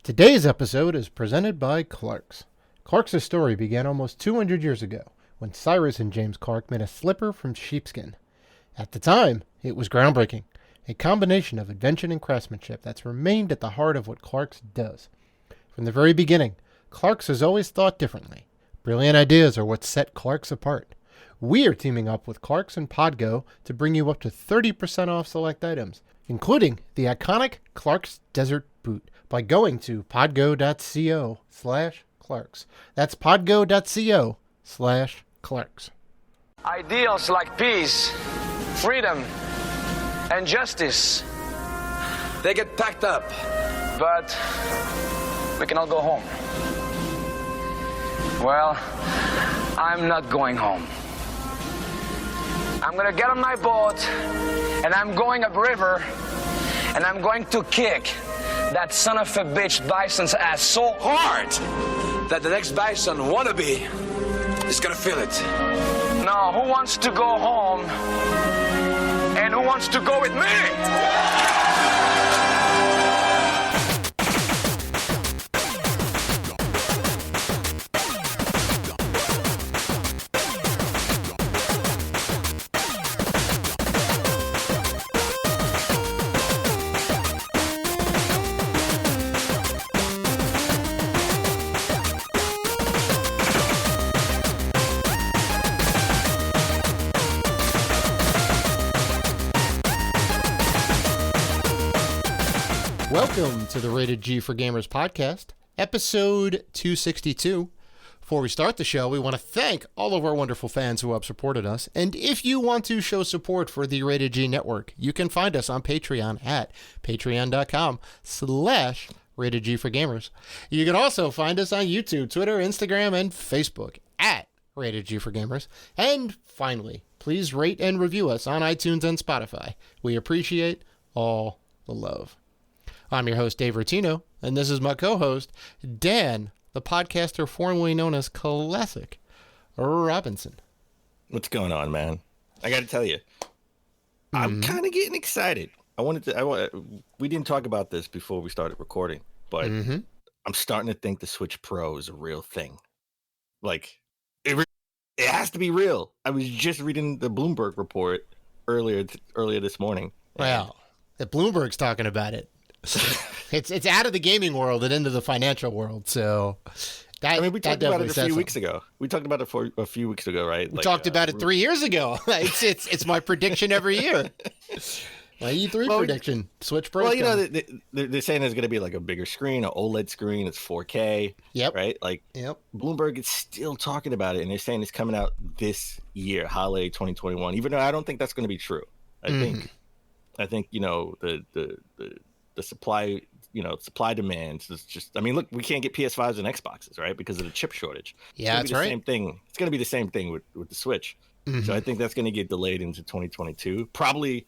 Today's episode is presented by Clark's. Clark's story began almost 200 years ago when Cyrus and James Clark made a slipper from sheepskin. At the time, it was groundbreaking, a combination of invention and craftsmanship that's remained at the heart of what Clark's does. From the very beginning, Clark's has always thought differently. Brilliant ideas are what set Clark's apart. We are teaming up with Clark's and Podgo to bring you up to 30% off select items, including the iconic Clark's Desert Boot, by going to podgo.co/Clarks. That's podgo.co/Clarks. Ideals like peace, freedom, and justice, they get packed up, but we can all go home. Well, I'm not going home. I'm gonna get on my boat, and I'm going upriver, and I'm going to kick that son of a bitch bison's ass so hard that the next bison wannabe is gonna feel it. Now, who wants to go home? And who wants to go with me? Welcome to the Rated G for Gamers podcast, episode 262. Before we start the show, we want to thank all of our wonderful fans who have supported us. And if you want to show support for the Rated G network, you can find us on Patreon at patreon.com/Rated G for Gamers. You can also find us on YouTube, Twitter, Instagram, and Facebook at Rated G for Gamers. And finally, please rate and review us on iTunes and Spotify. We appreciate all the love. I'm your host, Dave Rotino, and this is my co-host, Dan, the podcaster formerly known as Classic Robinson. What's going on, man? I got to tell you, I'm kind of getting excited. We didn't talk about this before we started recording, but I'm starting to think the Switch Pro is a real thing. Like, it has to be real. I was just reading the Bloomberg report earlier this morning. Wow, that Bloomberg's talking about it. It's out of the gaming world and into the financial world. So we talked about it a few weeks ago. We talked about it for a few weeks ago, right? We talked about it 3 years ago. It's my prediction every year. My E3 prediction. Switch Pro. Well, you know, they're saying there's going to be like a bigger screen, an OLED screen. It's 4K. Yep. Right. Yep. Bloomberg is still talking about it, and they're saying it's coming out this year, holiday 2021. Even though I don't think that's going to be true. I think you know the supply demands is just, I mean, look, we can't get PS5s and Xboxes, right? Because of the chip shortage. Yeah, that's right. Same thing. It's going to be the same thing with the Switch. So I think that's going to get delayed into 2022. Probably,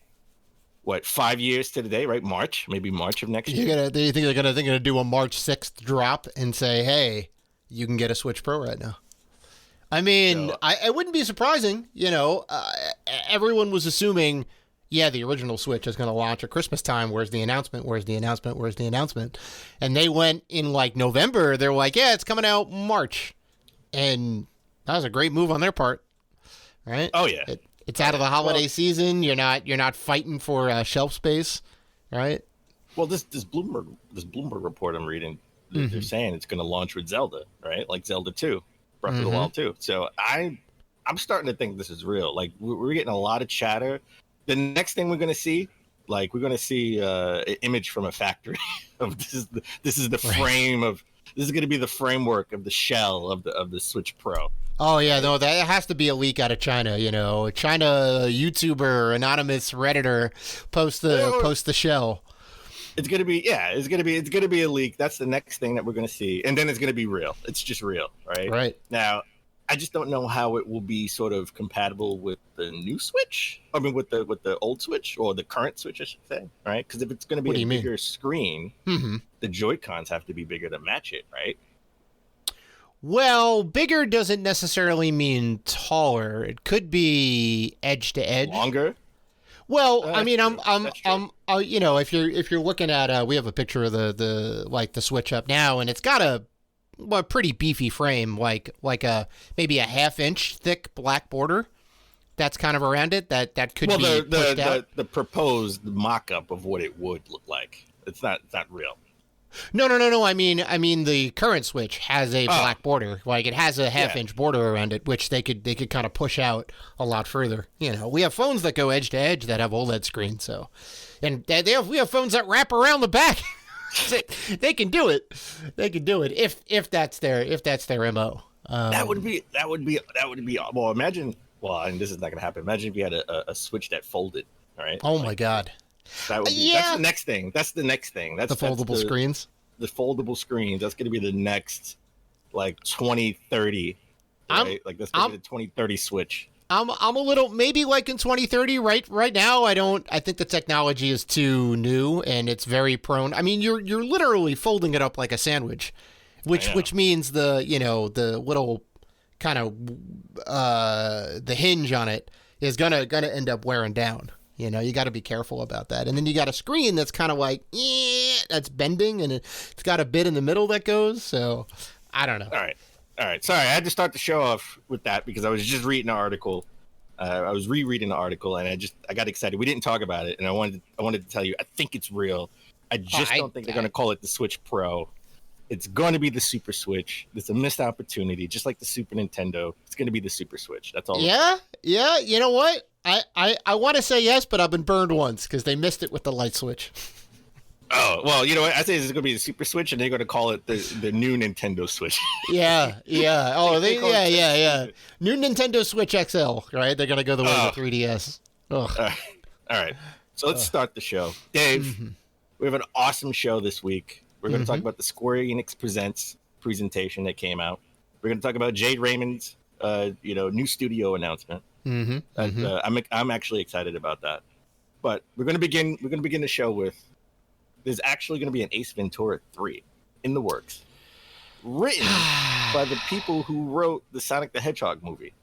5 years to the day, right? Maybe March of next year. Do you think they're going to do a March 6th drop and say, hey, you can get a Switch Pro right now? I mean, so, I wouldn't be surprising. You know, everyone was assuming, yeah, the original Switch is going to launch at Christmas time. Where's the announcement? Where's the announcement? Where's the announcement? And they went in like November. They're like, yeah, it's coming out March. And that was a great move on their part, right? Oh, yeah. It's out of the holiday season. You're not fighting for shelf space, right? Well, this Bloomberg report I'm reading, they're saying it's going to launch with Zelda, right? Like Zelda 2, Breath of the Wild 2. So I'm starting to think this is real. Like, we're getting a lot of chatter. The next thing we're going to see, an image from a factory of this is the frame of, this is going to be the framework of the shell of the Switch Pro. Oh yeah, no, that has to be a leak out of China. You know, China YouTuber, anonymous Redditor, post the shell. It's gonna be a leak. That's the next thing that we're gonna see, and then it's gonna be real. It's just real, right? Right. Now, I just don't know how it will be sort of compatible with the new Switch. I mean, with the old Switch or the current Switch, I should say, right? Because if it's going to be a bigger screen, the Joy-Cons have to be bigger to match it, right? Well, bigger doesn't necessarily mean taller. It could be edge to edge. Longer? Well, I mean, That's true. you know, if you're looking at, we have a picture of the Switch up now, and it's got a pretty beefy frame, like a maybe a half-inch thick black border that's kind of around it that could be pushed out. The proposed mock-up of what it would look like. It's not real. No. I mean, the current Switch has a black border. Like, it has a half-inch border around it, which they could kind of push out a lot further. You know, we have phones that go edge to edge that have OLED screens, so, and we have phones that wrap around the back. They can do it. They can do it if that's their MO. That would be. Well, imagine. Well, and this is not going to happen. Imagine if you had a Switch that folded. All right. Oh my God. That would be. That's the next thing. That's the next thing. That's the foldable screens. The foldable screens. That's going to be the next, like 2030. Right? Like that's going to be the 2030 Switch. I'm a little, maybe like in 2030. Right now, I think the technology is too new and it's very prone. I mean, you're literally folding it up like a sandwich, which means the little kind of the hinge on it is gonna end up wearing down. You know, you got to be careful about that. And then you got a screen that's kind of like, that's bending, and it's got a bit in the middle that goes. So I don't know. All right. Sorry, I had to start the show off with that because I was just reading an article. I was rereading the article, and I got excited. We didn't talk about it, and I wanted to tell you, I think it's real. I just don't think they're going to call it the Switch Pro. It's going to be the Super Switch. It's a missed opportunity, just like the Super Nintendo. It's going to be the Super Switch. That's all. Yeah. You know what? I want to say yes, but I've been burned once because they missed it with the light switch. Oh, well, you know what? I say it's going to be the Super Switch, and they're going to call it the new Nintendo Switch. Yeah. Oh, yeah. New Nintendo Switch XL, right? They're going to go the way of the 3DS. Ugh. All right. So let's start the show. Dave, we have an awesome show this week. We're going to talk about the Square-Enix Presents presentation that came out. We're going to talk about Jade Raymond's, new studio announcement. I'm actually excited about that. But we're going to begin the show with, there's actually going to be an Ace Ventura 3 in the works, written by the people who wrote the Sonic the Hedgehog movie.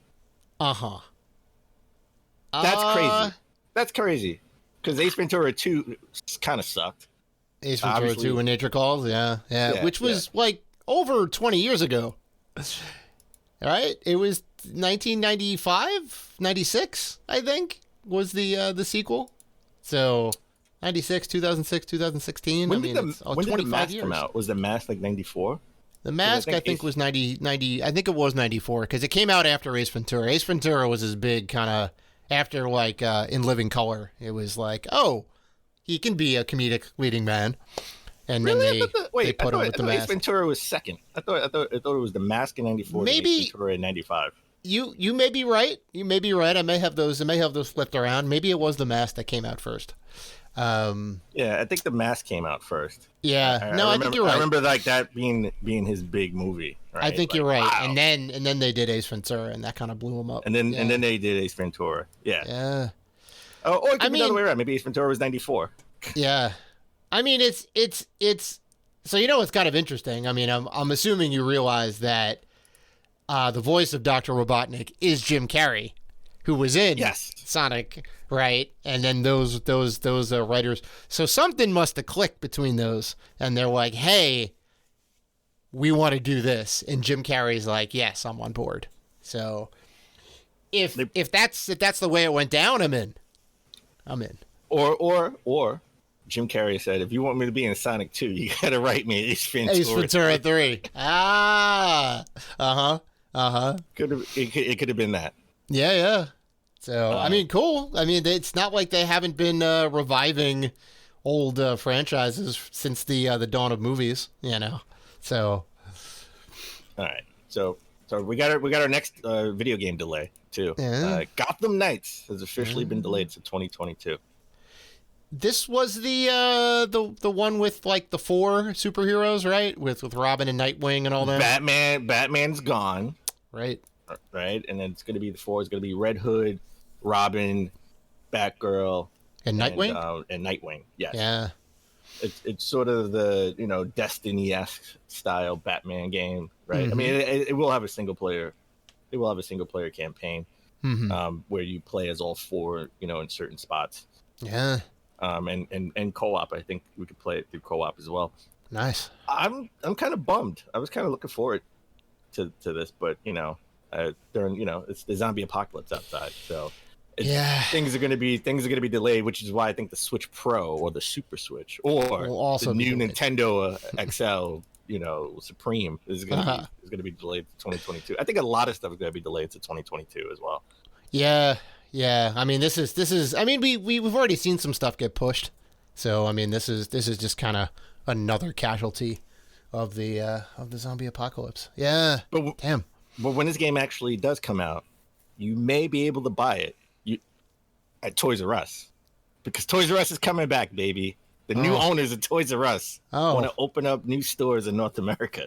That's crazy because Ace Ventura 2 kind of sucked. Ace Ventura 2 When Nature Calls, yeah, which was like over 20 years ago. Right? It was 1995, 96, I think, was the sequel. So 96, 2006, 2016. When did the 25 Mask years. come out? Was the Mask like 94? The Mask, I think was 90. I think it was 94 because it came out after Ace Ventura. Ace Ventura was his big kind of after like In Living Color. It was like, oh, he can be a comedic leading man. And really? then they put him with the Mask. Ace Ventura was second. I thought it was the Mask in 94. Maybe Ace Ventura in 95. You may be right. I may have those flipped around. Maybe it was the Mask that came out first. Yeah, I think the Mask came out first. Yeah, I think you're right. I remember like that being his big movie. Right? I think like, you're right. Wow. And then they did Ace Ventura, and that kind of blew him up. And then they did Ace Ventura. Yeah. Yeah. Oh, or it could be the other way around. Maybe Ace Ventura was 94. Yeah. I mean, it's so it's kind of interesting. I mean, I'm assuming you realize that the voice of Dr. Robotnik is Jim Carrey, who was in Sonic, right? And then those writers. So something must have clicked between those, and they're like, "Hey, we want to do this," and Jim Carrey's like, "Yes, I'm on board." So if that's the way it went down, I'm in. Or Jim Carrey said, if you want me to be in Sonic 2, you got to write me Ace Ventura. Ace Ventura 3. It could have been that. Yeah. So, I mean, cool. I mean, it's not like they haven't been reviving old franchises since the dawn of movies, So. All right. So we got our next video game delay too. Yeah. Gotham Knights has officially been delayed to 2022. This was the one with like the 4 superheroes, right? With Robin and Nightwing and all that. Batman's gone. Right. And then it's going to be the 4. It's going to be Red Hood, Robin, Batgirl, and Nightwing. And Nightwing. Yes. Yeah. It's sort of the Destiny-esque style Batman game, right? I mean, it will have a single player. It will have a single player campaign where you play as all 4, in certain spots. Yeah. And co-op. I think we could play it through co-op as well. Nice. I'm kind of bummed. I was kind of looking forward to this, but during it's the zombie apocalypse outside, so things are going to be delayed, which is why I think the Switch Pro or the Super Switch or the new Nintendo XL, Supreme is going to be delayed to 2022. I think a lot of stuff is going to be delayed to 2022 as well. Yeah. I mean, this is. I mean, we've already seen some stuff get pushed, so I mean, this is just kind of another casualty of the zombie apocalypse. Yeah. But damn. But when this game actually does come out, you may be able to buy it at Toys R Us, because Toys R Us is coming back, baby. The new owners of Toys R Us want to open up new stores in North America.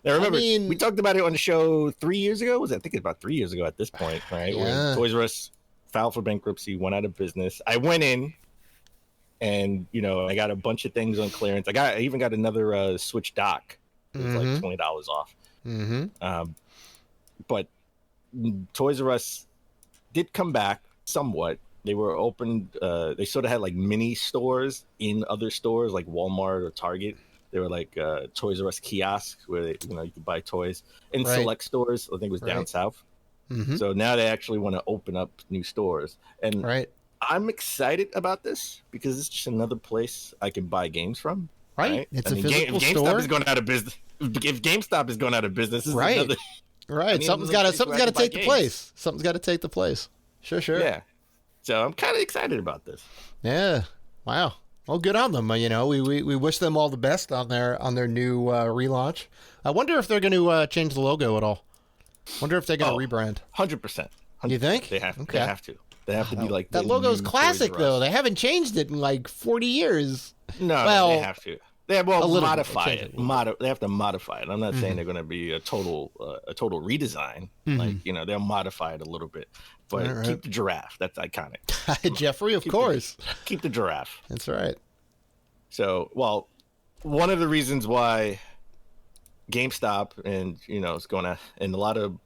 Now, remember, we talked about it on the show 3 years ago. I think about 3 years ago at this point, right? Yeah. Where Toys R Us filed for bankruptcy, went out of business. I went in, and I got a bunch of things on clearance. I even got another Switch dock. It was like $20 off. Mm-hmm. But Toys R Us did come back somewhat. They were open. They sort of had like mini stores in other stores like Walmart or Target. They were like Toys R Us kiosks where you could buy toys in select stores. I think it was down south. Mm-hmm. So now they actually want to open up new stores, and I'm excited about this because it's just another place I can buy games from. Right? It's a physical GameStop store. is going out of business. If GameStop is going out of business, this is right? Another, right. Something's got to take the place. Something's got to take the place. Sure. Yeah. So I'm kind of excited about this. Yeah. Wow. Well, good on them. We wish them all the best on their new relaunch. I wonder if they're going to change the logo at all. Wonder if they're going to rebrand. 100%. You think? They have. Okay. They have to. They have to be like that logo's classic though. They haven't changed it in like 40 years. No, they have to. They modify it. They have to modify it. I'm not saying they're going to be a total redesign. Like they'll modify it a little bit, but keep the giraffe. That's iconic. Jeffrey, of course. Keep the giraffe. That's right. So, one of the reasons why GameStop and it's going to, and a lot of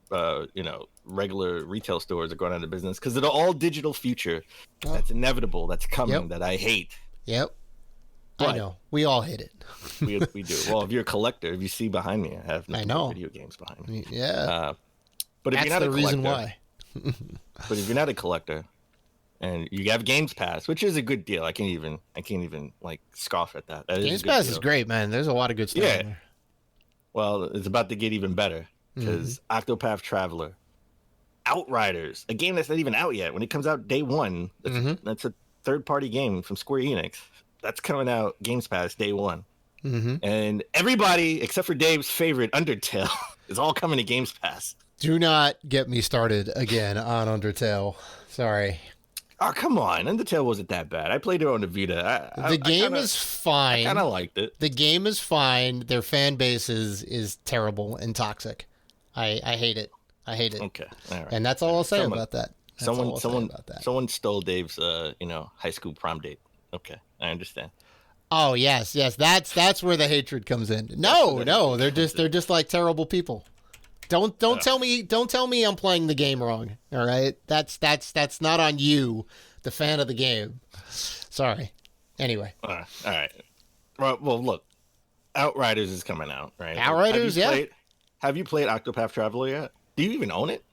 regular retail stores are going out of business because of the all digital future that's inevitable, that's coming, that I hate. Yep. I know. We all hate it. we do. Well, if you're a collector, if you see behind me, I have video games behind me. Yeah. But if that's you're not the a collector, reason why. but if you're not a collector and you have Games Pass, which is a good deal, I can't even like scoff at that. Games Pass is great, man. There's a lot of good stuff in there. Well, it's about to get even better because Octopath Traveler, Outriders, a game that's not even out yet. When it comes out day one, that's a third-party game from Square-Enix. That's coming out Games Pass day one. And everybody, except for Dave's favorite, Undertale, is all coming to Games Pass. Do not get me started again on Undertale. Sorry. Oh, come on. Undertale wasn't that bad. I played it on the Vita. The game is fine. I kind of liked it. The game is fine. Their fan base is terrible and toxic. I hate it. I hate it. Okay. All right. And that's all I'll say about that. Someone stole Dave's high school prom date. Okay. I understand. Oh, yes. That's where the hatred comes in. No, they're just like terrible people. Don't tell me I'm playing the game wrong. All right? That's not on you, the fan of the game. Sorry. Anyway. All right. Well, look. Outriders is coming out, right? Outriders, Have you played Octopath Traveler yet? Do you even own it?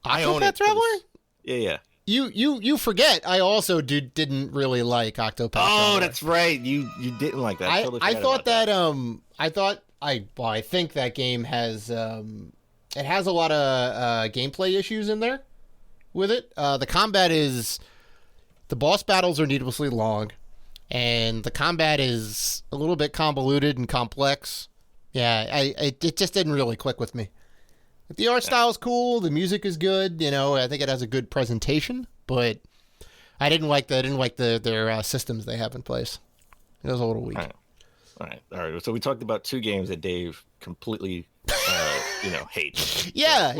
I own it. Octopath Traveler? Yeah. You forget. I also didn't really like Octopath Traveler. Oh, that's right. You didn't like that. I thought that. I think that game has it has a lot of gameplay issues in there with it. The boss battles are needlessly long, and the combat is a little bit convoluted and complex. Yeah, it just didn't really click with me. The art style is cool. The music is good. I think it has a good presentation, but I didn't like their systems they have in place. It was a little weak. All right. So we talked about two games that Dave completely, hates. Yeah.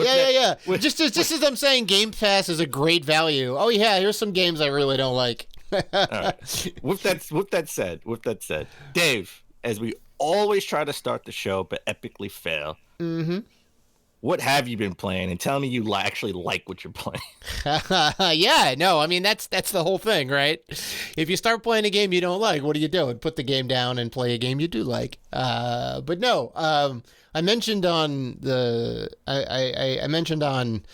Just as I'm saying, Game Pass is a great value. Oh yeah, here's some games I really don't like. All right. With that said, Dave, as we always try to start the show but epically fail. what have you been playing, and tell me you actually like what you're playing. Yeah, no, I mean that's the whole thing, right? If you start playing a game you don't like, what are you doing? Put the game down and play a game you do like. But no, I mentioned on I mentioned on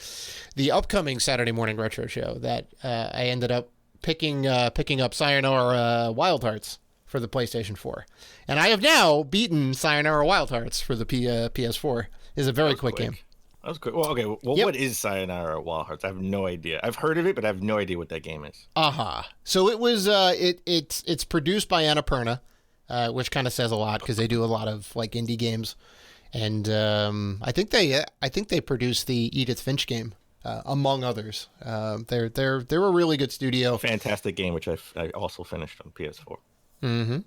the upcoming Saturday Morning Retro Show that I ended up picking up Sayonara Wild Hearts for the PlayStation 4, and I have now beaten Sayonara Wild Hearts for the PS4. It's a very quick game. That was quick. Well, okay. Well, What is Sayonara Wild Hearts? I have no idea. I've heard of it, but I have no idea what that game is. So it was it's produced by Annapurna, which kind of says a lot because they do a lot of like indie games, and I think they produced the Edith Finch game, among others. They're a really good studio. Fantastic game, which I also finished on PS4. And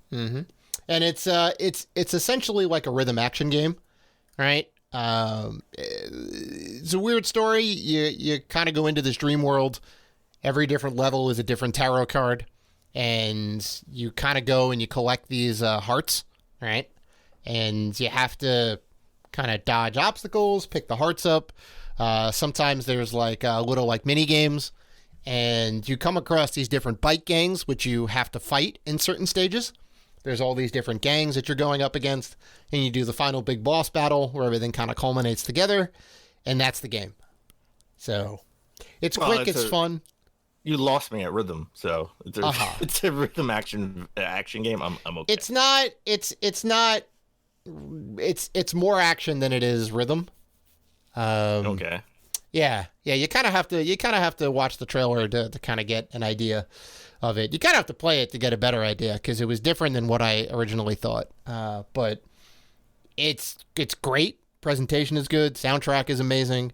it's essentially like a rhythm action game, right? It's a weird story. You kind of go into this dream world. Every different level is a different tarot card, and you kind of go and you collect these hearts, right? And you have to kind of dodge obstacles, pick the hearts up. Sometimes there's like little like mini games, and you come across these different bike gangs, which you have to fight in certain stages. There's all these different gangs that you're going up against, and you do the final big boss battle where everything kind of culminates together, and that's the game. So it's quick, it's fun. You lost me at rhythm, so it's a rhythm action game. I'm okay. It's more action than it is rhythm. Okay. Yeah. You kind of have to watch the trailer to kind of get an idea of it. You kind of have to play it to get a better idea because it was different than what I originally thought. But it's great. Presentation is good. Soundtrack is amazing.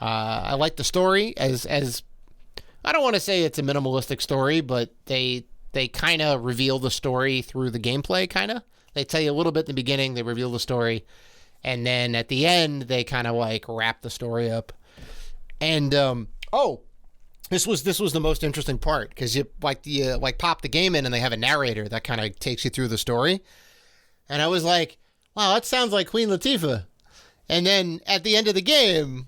I like the story as I don't want to say it's a minimalistic story, but they kind of reveal the story through the gameplay. Kind of, they tell you a little bit in the beginning. They reveal the story, and then at the end they kind of like wrap the story up. And This was the most interesting part because you pop the game in and they have a narrator that kind of takes you through the story, and I was like, wow, that sounds like Queen Latifah. And then at the end of the game,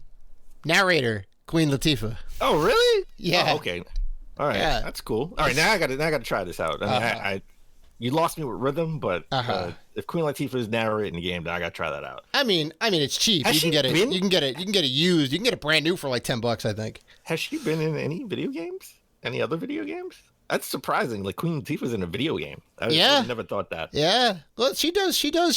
narrator Queen Latifah. Oh really? Yeah. Oh, okay. All right. Yeah. That's cool. All right, now I got to try this out. I mean, you lost me with rhythm, but if Queen Latifah is narrating the game, then I got to try that out. I mean, it's cheap. You can get it used. You can get it brand new for like $10, I think. Has she been in any video games? Any other video games? That's surprising. Like Queen Latifah's in a video game. I never thought that. Yeah. Well, she does good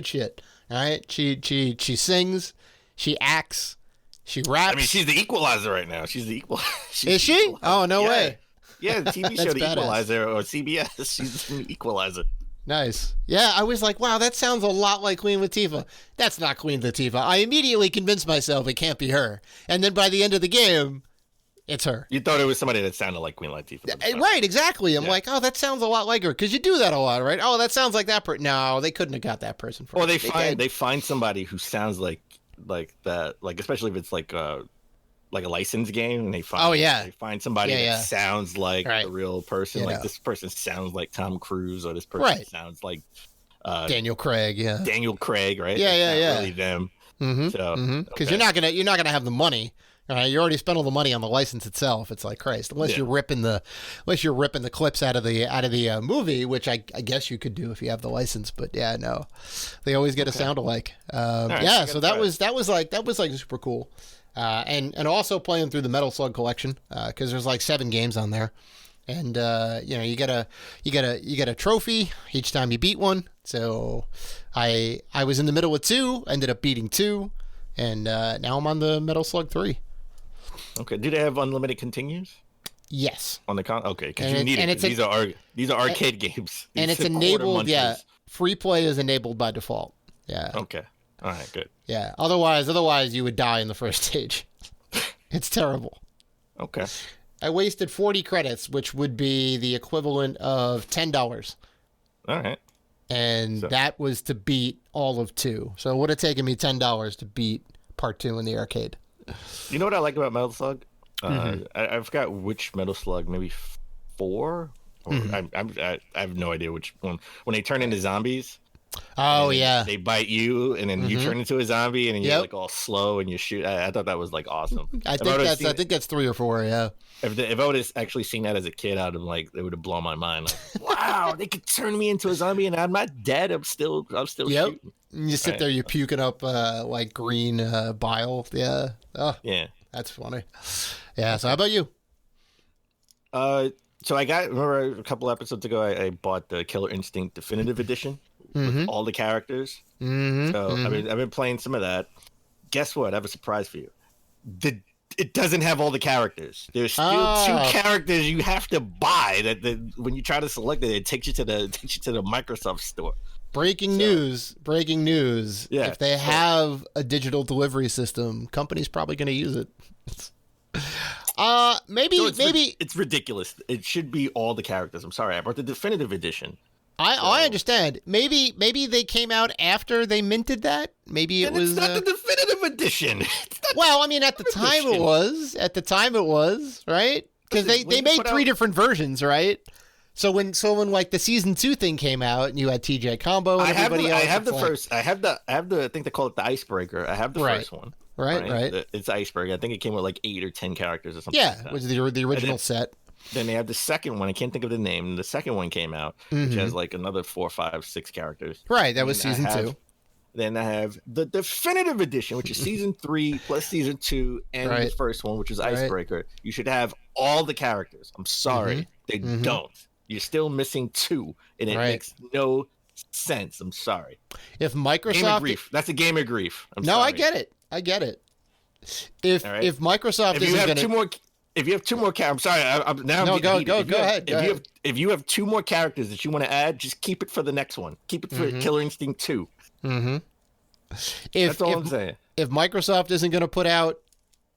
shit. All right. She sings. She acts. She raps. I mean, she's the Equalizer right now. She's the Equalizer. Is she? Oh, no way. Yeah, the TV show The Equalizer or CBS. She's the Equalizer. Nice. Yeah, I was like, wow, that sounds a lot like Queen Latifah. That's not Queen Latifah. I immediately convinced myself it can't be her. And then by the end of the game, it's her. You thought it was somebody that sounded like Queen Latifah. Right, exactly. I'm like, oh, that sounds a lot like her. Because you do that a lot, right? Oh, that sounds like that person. No, they couldn't have got that person for Or they find somebody who sounds like that, like especially if it's like a licensed game, and they find somebody that sounds like a real person. Like this person sounds like Tom Cruise, or this person sounds like Daniel Craig. Yeah, Daniel Craig. Right? Yeah. Really them. Mm-hmm. So because you're not gonna have the money. You already spent all the money on the license itself. It's like Christ, unless you're ripping the clips out of the movie, which I guess you could do if you have the license. But yeah, no, they always get a sound alike. Right, so that was like super cool. And also playing through the Metal Slug collection because there's like 7 games on there, and you get a trophy each time you beat one. So I was in the middle of 2, ended up beating 2, and now I'm on the Metal Slug 3. Okay. Do they have unlimited continues? Yes. On the okay, because you need it. These are arcade games, and it's enabled. Yeah, free play is enabled by default. Yeah. Okay. All right. Good. Yeah. Otherwise, you would die in the first stage. It's terrible. Okay. I wasted 40 credits, which would be the equivalent of $10. All right. And that was to beat all of 2. So it would have taken me $10 to beat part 2 in the arcade. You know what I like about Metal Slug? I forgot which Metal Slug, maybe 4? Or I have no idea which one. When they turn into zombies. Oh yeah. They bite you, and then you turn into a zombie, and then you're like all slow, and you shoot. I thought that was like awesome. I think that's 3 or 4. Yeah. If I would have actually seen that as a kid, I'd have like it would have blown my mind. Like, wow, they could turn me into a zombie, and I'm not dead. I'm still shooting. You sit there, you're puking up like green bile. Yeah. Oh yeah, that's funny. Yeah. So how about you? So remember a couple episodes ago, I bought the Killer Instinct Definitive Edition with all the characters. So I've been playing some of that. Guess what? I have a surprise for you. It doesn't have all the characters. There's still 2 characters you have to buy. That when you try to select it, it takes you to the Microsoft store. Breaking news. Yeah. If they have a digital delivery system, company's probably going to use it. Maybe it's ridiculous. It should be all the characters. I'm sorry, I brought the definitive edition. I understand. Maybe they came out after they minted that. Maybe it was not the definitive edition. Well, I mean, at the time it was, right? Because they made 3 different versions, right? So when like the season 2 thing came out and you had TJ Combo and everybody else, I have the I think they call it the Icebreaker. I have the first one. Right. It's Icebreaker. I think it came with like 8 or 10 characters or something. Yeah, like that. It was the original set. Then they have the second one. I can't think of the name. The second one came out, which has like another 4, 5, 6 characters. Right, that was season 2. Then I have the definitive edition, which is season 3 plus season 2 and the first one, which is Icebreaker. You should have all the characters. I'm sorry, they don't. You're still missing 2, and it makes no sense. I'm sorry. If Microsoft, game of grief. That's a game of grief. I get it. If Microsoft isn't going to, if you have 2 more characters, I'm sorry. Go ahead. If you have 2 more characters that you want to add, just keep it for the next one. Keep it for Killer Instinct 2. That's all I'm saying. If Microsoft isn't going to put out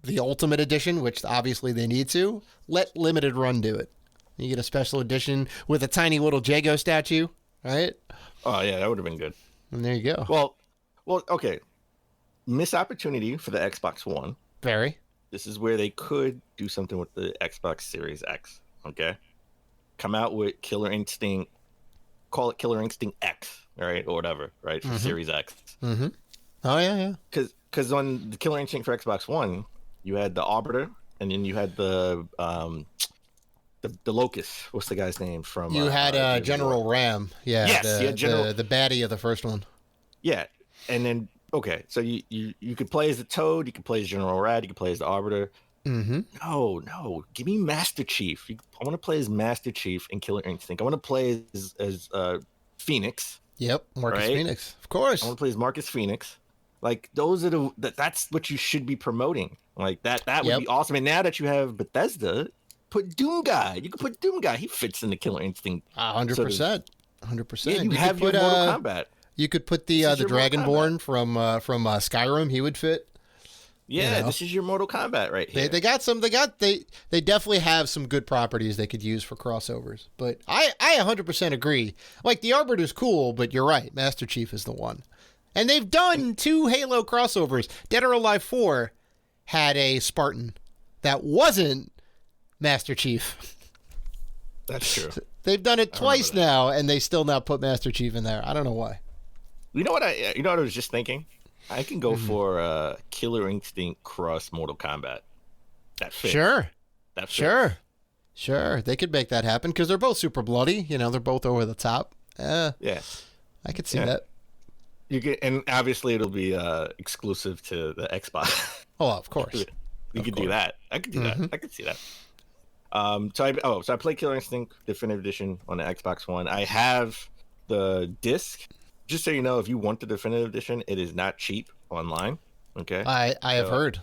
the Ultimate Edition, which obviously they need to, let Limited Run do it. You get a special edition with a tiny little Jago statue, right? Oh yeah, that would have been good. And there you go. Well, okay. Missed opportunity for the Xbox One. Very. This is where they could do something with the Xbox Series X. Okay, come out with Killer Instinct. Call it Killer Instinct X, right, or whatever, right, for Series X. Oh yeah. Because on the Killer Instinct for Xbox One, you had the Arbiter, and then you had the Locust. What's the guy's name from? You had General Ram. Yeah. Yes, the baddie of the first one. Yeah, and then okay, so you could play as the Toad, you could play as General Rad, you could play as the Arbiter. No, give me Master Chief. I want to play as Master Chief in Killer Instinct. I want to play as Phoenix. Yep, Marcus Phoenix, of course. I want to play as Marcus Phoenix. Like those are that's what you should be promoting. Like that would be awesome. And now that you have Bethesda, put Doom Guy. You can put Doom Guy. He fits in the Killer Instinct. 100%. 100%. Yeah, you have your Mortal Kombat. You could put the Dragonborn from Skyrim. He would fit. Yeah, this is your Mortal Kombat right here. They definitely have some good properties they could use for crossovers. But I 100% agree. Like the Arbiter's cool, but you're right. Master Chief is the one. And they've done 2 Halo crossovers. Dead or Alive 4 had a Spartan that wasn't Master Chief. That's true. They've done it twice now, and they still not put Master Chief in there. I don't know why. You know what I was just thinking? I can go for Killer Instinct cross Mortal Kombat. That fits. Sure. That fits. Sure. They could make that happen because they're both super bloody. They're both over the top. Yeah. I could see that. You can, and obviously it'll be exclusive to the Xbox. Oh, of course. You could do that. I could do that. I could see that. So I played Killer Instinct Definitive Edition on the Xbox One. I have the disc. Just so you know, if you want the Definitive Edition, it is not cheap online. Okay. I have heard.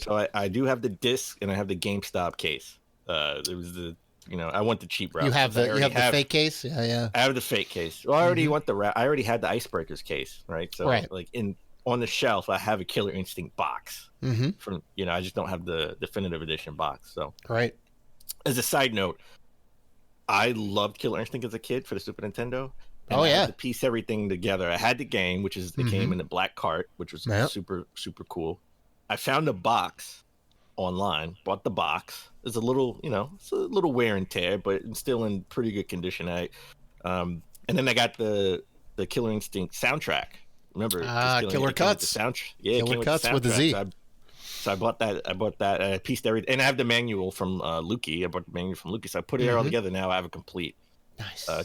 So I do have the disc and I have the GameStop case. It was I want the cheap route. You have the fake case? Yeah. I have the fake case. Well, I already want I already had the Icebreakers case, right? So like on the shelf, I have a Killer Instinct box. From I just don't have the Definitive Edition box. So right. As a side note, I loved Killer Instinct as a kid for the Super Nintendo. And I had to piece everything together. I had the game, which is it came in a black cart, which was super, super cool. I found a box online, bought the box. It's a little, it's a little wear and tear, but it's still in pretty good condition. And then I got the the Killer Instinct soundtrack. Remember? Killer Cuts. The soundtrack. Yeah, Killer Cuts with a Z. So I bought that. I pieced everything, and I have the manual from Lukey. I bought the manual from Lukey, so I put it all together. Now I have a complete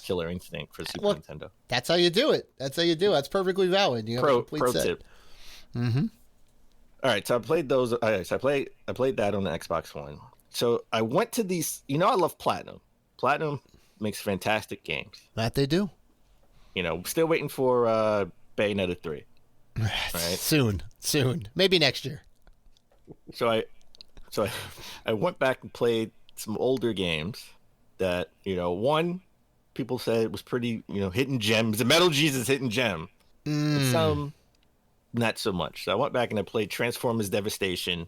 Killer Instinct for Super Nintendo. That's how you do it. That's perfectly valid. You have a complete pro set. Tip. All right, so I played those. So I played that on the Xbox One. So I went to these. I love Platinum. Platinum makes fantastic games. That they do. Still waiting for Bayonetta 3. Right? Soon, maybe next year. So I went back and played some older games that one people said it was pretty hidden gems. The Metal Jesus hidden gem. And some not so much. So I went back and I played Transformers Devastation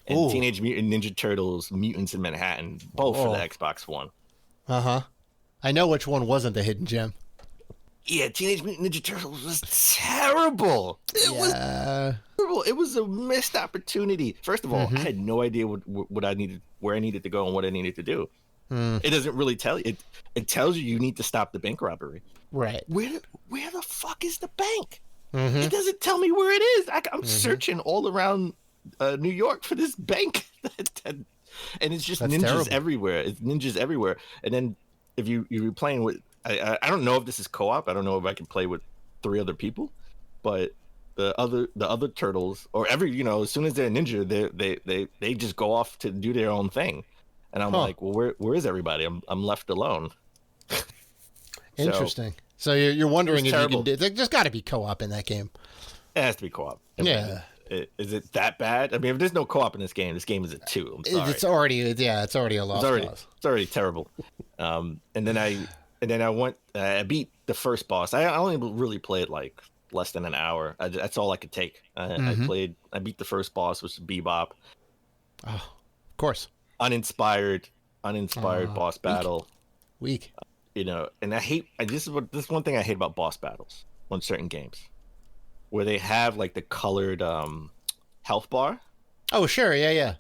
and Teenage Mutant Ninja Turtles Mutants in Manhattan, both for the Xbox One. I know which one wasn't the hidden gem. Yeah, Teenage Mutant Ninja Turtles was terrible. It was terrible. It was a missed opportunity. First of all, I had no idea what I needed, where I needed to go, and what I needed to do. It doesn't really tell you. It tells you need to stop the bank robbery. Right. Where the fuck is the bank? It doesn't tell me where it is. I'm searching all around New York for this bank, and it's just That's ninjas terrible. everywhere. It's ninjas everywhere. And then if you're playing with, I don't know if this is co-op. I don't know if I can play with 3 other people, but the other turtles or as soon as they're a ninja, they just go off to do their own thing, and I'm like, well, where is everybody? I'm left alone. Interesting. So you're wondering if terrible. you can do. There's got to be co-op in that game. It has to be co-op. Yeah. Is it that bad? I mean, if there's no co-op in this game is a 2. I'm sorry. It's already a lost cause. It's already terrible. And then I went. I beat the first boss. I only really played like less than an hour. That's all I could take. I beat the first boss, which was Bebop. Oh, of course. Uninspired boss battle. Weak. And I hate. This is one thing I hate about boss battles on certain games, where they have like the colored health bar. Oh, sure. Yeah.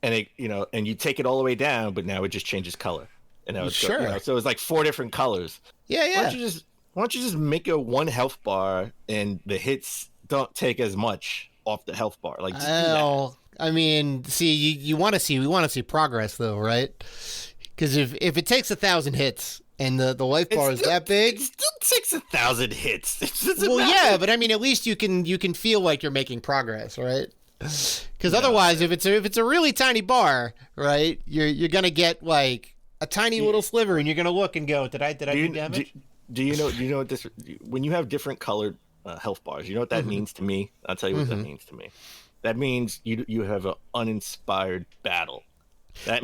And and you take it all the way down, but now it just changes color. And now it's sure. So it's like 4 different colors. Yeah. Why don't you just make a 1 health bar and the hits don't take as much off the health bar? Like, Well, I mean, see, we want to see progress though, right? Because if it takes 1,000 hits and the life bar is that big, it still takes 1,000 hits. It doesn't well, matter. yeah, but I mean, at least you can feel like you're making progress, right? Because otherwise, if it's a really tiny bar, right, you're gonna get like a tiny little sliver, and you're gonna look and go, did I do damage? Do you know what this? When you have different colored health bars, you know what that means to me? I'll tell you what that means to me. That means you have an uninspired battle. That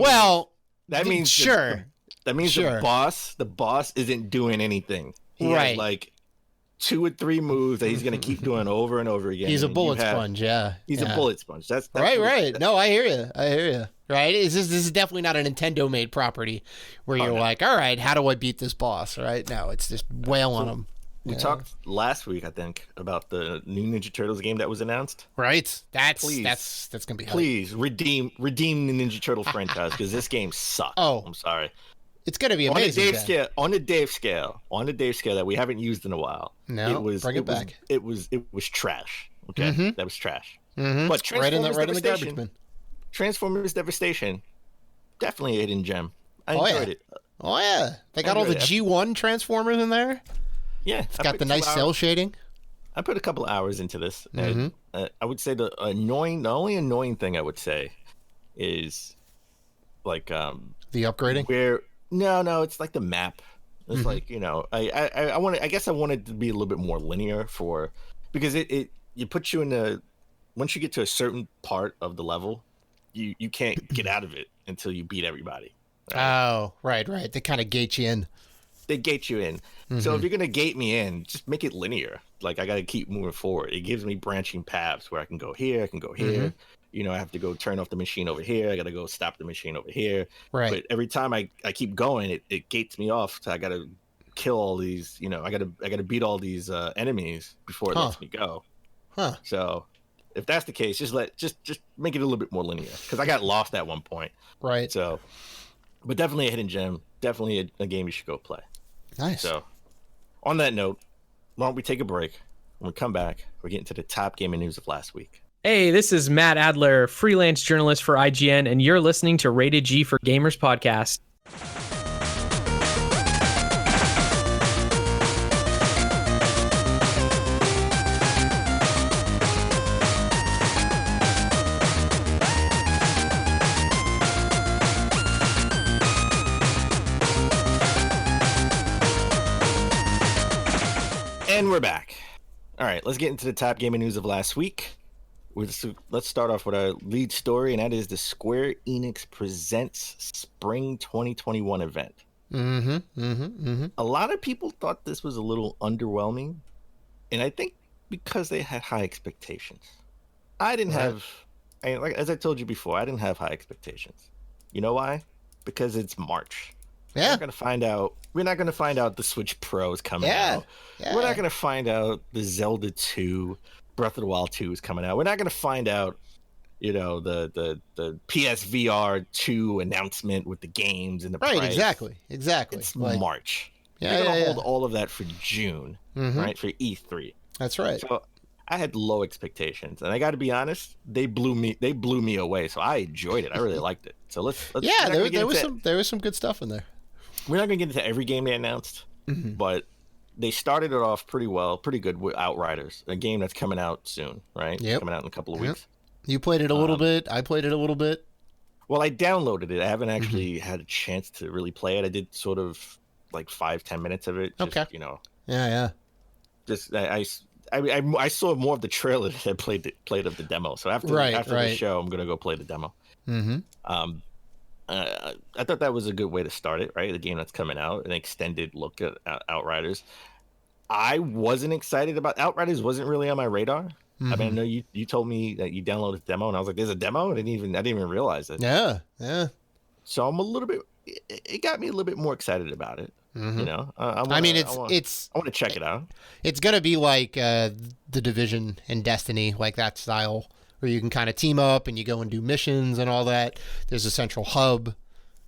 means sure. That means the boss isn't doing anything. He has like 2 or 3 moves that he's going to keep doing over and over again. He's a bullet sponge, yeah. He's a bullet sponge. That's right. No, I hear you. Right? This is definitely not a Nintendo-made property where you're like, all right, how do I beat this boss? Right? No, it's just wail on him. We talked last week, I think, about the new Ninja Turtles game that was announced. Right. That's gonna be. Please redeem the Ninja Turtle franchise because this game sucks. Oh, I'm sorry. It's gonna be amazing. On the Dave scale that we haven't used in a while. No, bring it back. It was trash. Okay, that was trash. But right in the garbage bin. Transformers Devastation, definitely a hidden gem. I enjoyed it. Oh yeah, they got all the G1 Transformers in there. Yeah, it's got the nice cell shading. I put a couple of hours into this. And, I would say the only annoying thing I would say is like the upgrading. No, it's like the map. It's like I guess I wanted to be a little bit more linear because it puts you in once you get to a certain part of the level, you can't get out of it until you beat everybody. Right? Oh, right. They kind of gate you in. They gate you in. So if you're gonna gate me in, just make it linear. Like I gotta keep moving forward. It gives me branching paths where I can go here, I can go here. I have to go turn off the machine over here. I gotta go stop the machine over here. Right. But every time I keep going, it gates me off. So I gotta kill all these. I gotta beat all these enemies before it lets me go. So if that's the case, just make it a little bit more linear because I got lost at one point. Right. So, but definitely a hidden gem. Definitely a game you should go play. Nice. So, on that note, why don't we take a break? When we come back, we're getting to the top gaming news of last week. Hey, this is Matt Adler, freelance journalist for IGN, and you're listening to Rated G for Gamers podcast. And we're back. All right, let's get into the top gaming news of last week. Let's start off with our lead story, and that is the Square-Enix Presents Spring 2021 event. A lot of people thought this was a little underwhelming, and I think because they had high expectations. I didn't have, as I told you before, I didn't have high expectations. You know why? Because it's March. Yeah. We're not going to find out the Switch Pro is coming out. Yeah. We're not going to find out the Zelda 2, Breath of the Wild 2 is coming out. We're not going to find out, the PSVR 2 announcement with the games and the price. Right, exactly. It's March. Yeah, They're going to hold all of that for June, right, for E3. That's right. So I had low expectations, and I got to be honest, they blew me away. So I enjoyed it. I really liked it. So let's there was some good stuff in there. We're not going to get into every game they announced, but they started it off pretty good with Outriders, a game that's coming out soon, right? Yep. Coming out in a couple of weeks. You played it a little bit. I played it a little bit. Well, I downloaded it. I haven't actually had a chance to really play it. I did sort of like 5-10 minutes of it. Just, okay. Yeah. Just I saw more of the trailer than I played of the demo. So after the show, I'm gonna go play the demo. I thought that was a good way to start it, right? The game that's coming out, an extended look at Outriders. I wasn't excited about Outriders. Wasn't really on my radar. I mean, I know you told me that you downloaded the demo, and I was like, "There's a demo." I didn't even realize it. Yeah. So I'm a little bit. It got me a little bit more excited about it. I want to check it out. It's gonna be like the Division and Destiny, like that style, where you can kind of team up and you go and do missions and all that. There's a central hub,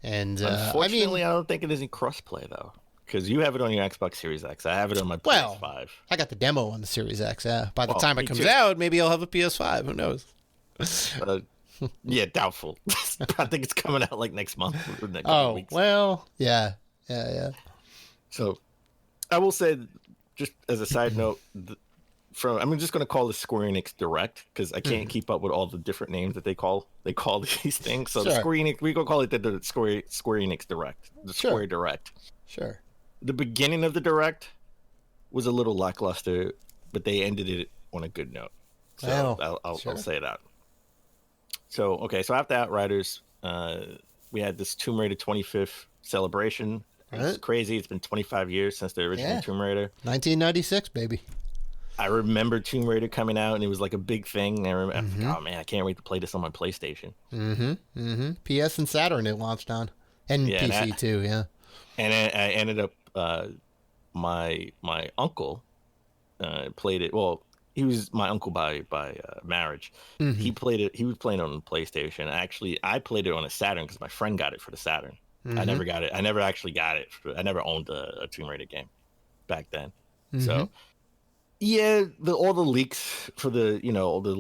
and unfortunately, I don't think it is in crossplay though, because you have it on your Xbox Series X. I have it on my PS5. I got the demo on the Series X. Yeah, by the time it comes out, maybe I'll have a PS5. Who knows? Yeah, doubtful. I think it's coming out like next month or next weeks. Well, yeah. So, I will say, just as a side note, I'm just going to call this Square-Enix Direct because I can't keep up with all the different names that they call these things. So, the Square-Enix, we go call it the Square-Enix Direct, the Square Direct. Sure. The beginning of the Direct was a little lackluster, but they ended it on a good note. So, I'll say that. So after Outriders, we had this Tomb Raider 25th celebration. It's crazy. It's been 25 years since the original Tomb Raider. 1996, baby. I remember Tomb Raider coming out, and it was like a big thing. I remember, oh man, I can't wait to play this on my PlayStation. PS and Saturn it launched on, and PC too. Yeah. And I ended up, my uncle played it. Well, he was my uncle by marriage. He played it. He was playing it on the PlayStation. Actually, I played it on a Saturn because my friend got it for the Saturn. I never got it. I never actually got it. I never owned a Tomb Raider game back then. So, yeah, all the leaks for the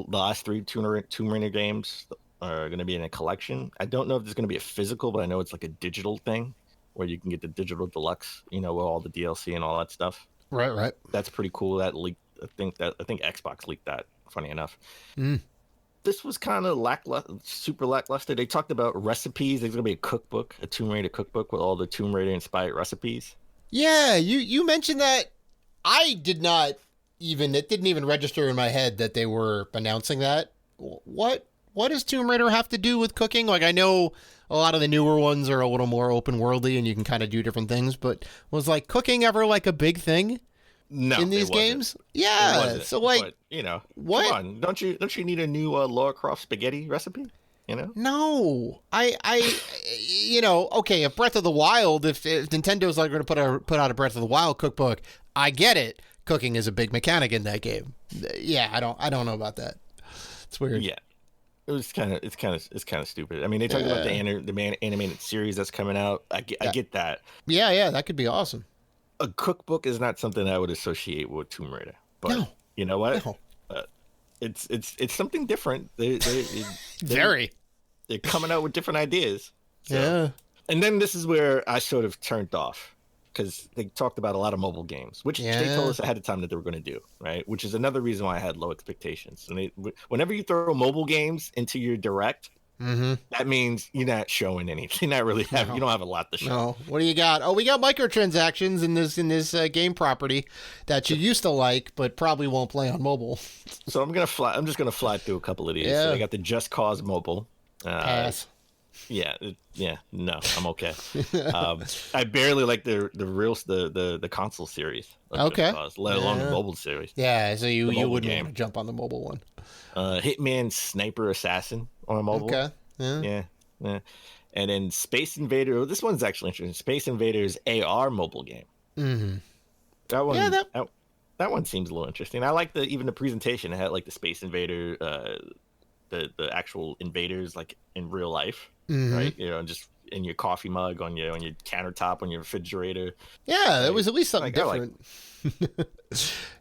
last 3 Tomb Raider games are going to be in a collection. I don't know if there's going to be a physical, but I know it's like a digital thing where you can get the digital deluxe, with all the DLC and all that stuff. Right. That's pretty cool. That leaked. I think Xbox leaked that. Funny enough. This was kind of super lackluster. They talked about recipes. There's gonna be a cookbook, a Tomb Raider cookbook with all the Tomb Raider inspired recipes. Yeah, you mentioned that. I did not even. It didn't even register in my head that they were announcing that. What does Tomb Raider have to do with cooking? Like, I know a lot of the newer ones are a little more open worldy and you can kind of do different things, but was like cooking ever like a big thing? No, in these games? Yeah. So like, but, what? Come on, don't you need a new Lara Croft spaghetti recipe? No, I okay. If Breath of the Wild, if Nintendo's like going to put out a Breath of the Wild cookbook, I get it. Cooking is a big mechanic in that game. Yeah, I don't know about that. It's weird. Yeah. It's kind of stupid. I mean, they talked about the animated series that's coming out. I get that. Yeah, that could be awesome. a cookbook is not something I would associate with Tomb Raider. But No. you know what? No. It's something different. Very. They're coming out with different ideas. So. Yeah. And then this is where I sort of turned off because they talked about a lot of mobile games, which they told us ahead of time that they were going to do, right? Which is another reason why I had low expectations. And whenever you throw mobile games into your direct, that means you're not showing anything. You're not really having. You don't have a lot to show. No. What do you got? Oh, we got microtransactions in this game property that you used to like, but probably won't play on mobile. So I'm just gonna fly through a couple of these. Yeah. So I got the Just Cause mobile. Pass. Yeah, no, I'm okay. I barely like the console series. Okay. Let alone the mobile series. Yeah, so you mobile wouldn't game. want to jump on the mobile one. Hitman Sniper Assassin on a mobile. Okay. Yeah. And then Space Invader. This one's actually interesting. Space Invaders AR mobile game. Mm-hmm. That one. Yeah, that one seems a little interesting. I like even the presentation. It had like the Space Invader, the actual invaders like in real life, right? You know, just in your coffee mug, on your countertop, on your refrigerator. Yeah, it was at least something different.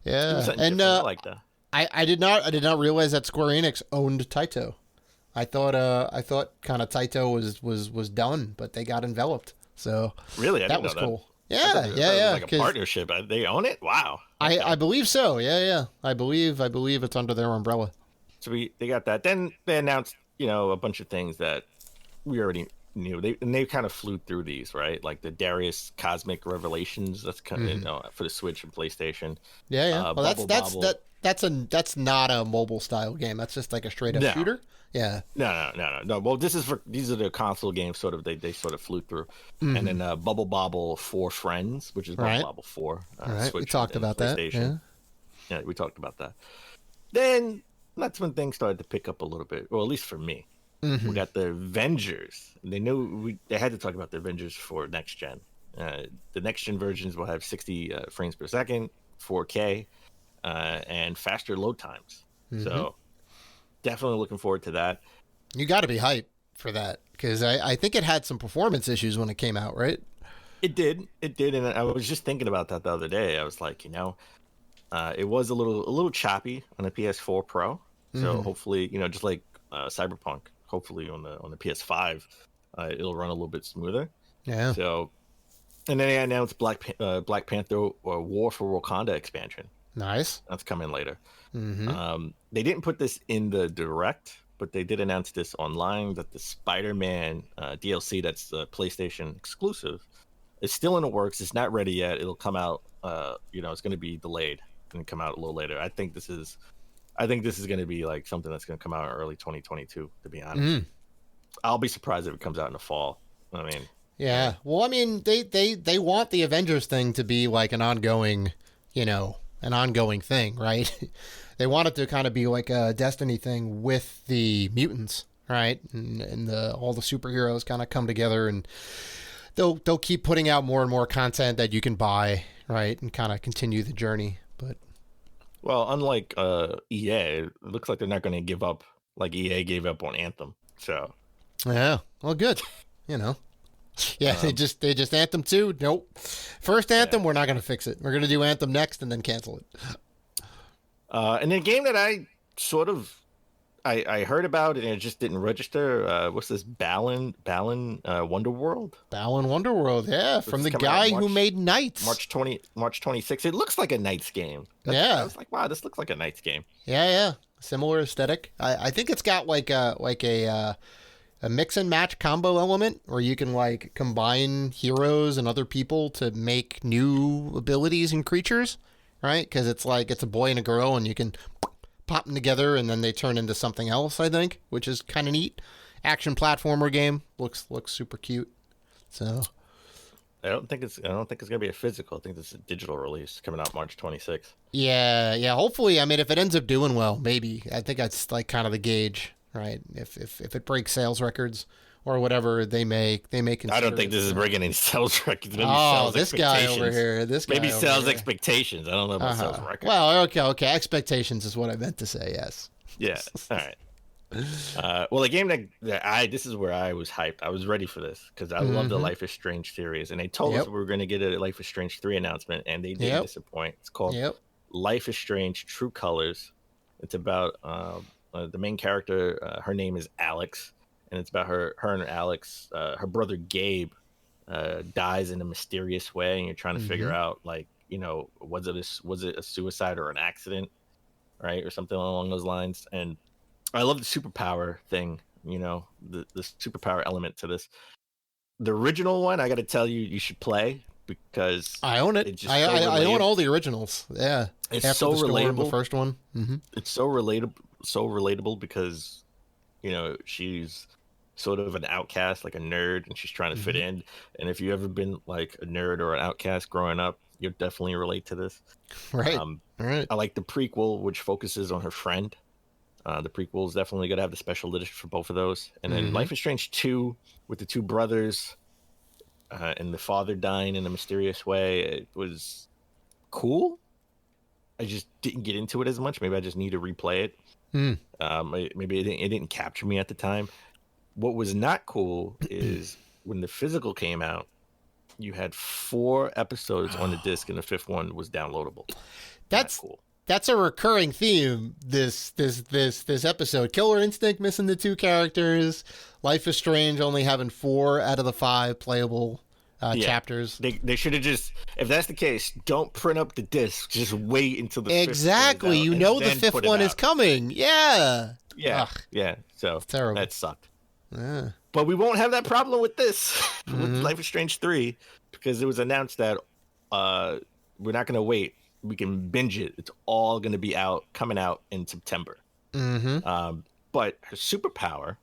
Yeah, and I like that. I did not realize that Square-Enix owned Taito. I thought kind of Taito was done, but they got enveloped. So really, that was cool. Yeah, It yeah. was like a partnership. They own it. Wow. Okay. I believe so. Yeah. I believe it's under their umbrella. So they got that. Then they announced, a bunch of things that we already knew. They kind of flew through these, right? Like the Darius Cosmic Revelations. That's kind of for the Switch and PlayStation. Yeah. Well, that's not a mobile style game. That's just like a straight up shooter. Yeah. No. Well, these are the console games. Sort of they sort of flew through, and then Bubble Bobble for Friends, which is Bubble Bobble 4. Right. Switch We talked about that. Yeah, we talked about that. Then that's when things started to pick up a little bit, or at least for me. We got the Avengers. They knew they had to talk about the Avengers for next gen. The next gen versions will have 60 frames per second, 4K, and faster load times. So definitely looking forward to that. You got to be hyped for that because I think it had some performance issues when it came out, right? It did, and I was just thinking about that the other day. I was like, it was a little choppy on the PS4 Pro. So hopefully, just like Cyberpunk, hopefully on the PS5, it'll run a little bit smoother. Yeah. So, and then they announced Black Panther or War for Wakanda expansion. Nice. That's coming later. They didn't put this in the direct, but they did announce this online that the Spider-Man DLC that's PlayStation exclusive is still in the works. It's not ready yet. It'll come out. It's going to be delayed and come out a little later. I think this is going to be like something that's going to come out in early 2022. To be honest, I'll be surprised if it comes out in the fall. I mean, yeah. Well, I mean, they want the Avengers thing to be like an ongoing thing, right? They want it to kind of be like a Destiny thing with the mutants, right? And all the superheroes kind of come together, and they'll keep putting out more and more content that you can buy, right, and kind of continue the journey. But well, unlike EA, it looks like they're not going to give up like EA gave up on Anthem. So yeah, well, good, Yeah, they just Anthem 2. Nope. First Anthem, we're not going to fix it. We're going to do Anthem next and then cancel it. And then a game that I sort of I heard about and it just didn't register. What's this? Balan Wonderworld? Balan Wonderworld, yeah, from the guy who made Knights. March 26th. It looks like a Knights game. I was like, wow, this looks like a Knights game. Yeah. Similar aesthetic. I think it's got like a mix and match combo element where you can like combine heroes and other people to make new abilities and creatures, right? Because it's a boy and a girl and you can pop them together and then they turn into something else, I think, which is kind of neat. Action platformer game. Looks super cute. So I don't think it's gonna be a physical. I think this is a digital release coming out March 26th. Yeah. Hopefully, I mean, if it ends up doing well, maybe. I think that's like kind of the gauge, right? If it breaks sales records or whatever, they may consider. I don't think this is breaking any sales records. Maybe sales this guy over here. Maybe sales expectations. I don't know about sales records. Well, okay. Expectations is what I meant to say. Yes. Yeah. All right. Well, a game this is where I was hyped. I was ready for this because I love the Life is Strange series, and they told us we were going to get a Life is Strange 3 announcement, and they didn't disappoint. It's called Life is Strange: True Colors. It's about the main character. Her name is Alex, and it's about her and Alex. Her brother Gabe dies in a mysterious way, and you're trying to figure out, like, you know, was it a suicide or an accident, right, or something along those lines. And I love the superpower thing, you know, the superpower element to this. The original one, I got to tell you, you should play because I own it. I own all the originals. Yeah, it's after so the story of relatable. The first one. It's so relatable because, you know, she's sort of an outcast, like a nerd, and she's trying to fit in. And if you ever been like a nerd or an outcast growing up, you'll definitely relate to this. Right. I like the prequel, which focuses on her friend. The prequel is definitely going to have the special edition for both of those. And then Life is Strange 2 with the two brothers and the father dying in a mysterious way. It was cool. I just didn't get into it as much. Maybe I just need to replay it. Maybe it didn't capture me at the time. What was not cool is when the physical came out, you had 4 episodes on the disc, and the 5th one was downloadable. That's cool. That's a recurring theme this episode. Killer Instinct missing the 2 characters. Life is Strange only having 4 out of the 5 playable chapters. They should have just, if that's the case, don't print up the disc. Just wait until the 5th exactly. You know the 5th one is coming. Yeah. Yeah. Ugh, yeah. So terrible. That sucked. Yeah. But we won't have that problem with this with Life is Strange 3 because it was announced that we're not going to wait. We can binge it. It's all going to be coming out in September. But her superpower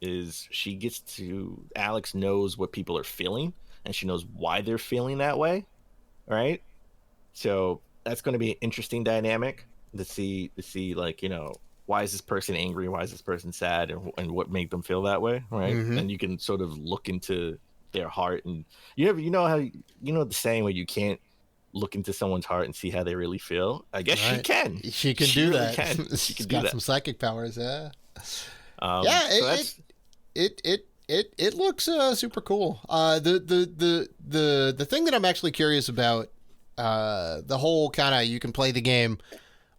is she gets to, Alex knows what people are feeling, and she knows why they're feeling that way. Right? So that's going to be an interesting dynamic to see like, you know, why is this person angry? Why is this person sad? And what made them feel that way? Right? And you can sort of look into their heart, and you know the saying where you can't look into someone's heart and see how they really feel. I guess she can. She can do really that. Can. She can got do that. some psychic powers. Yeah. It looks super cool. The thing that I'm actually curious about, the whole kind of, you can play the game,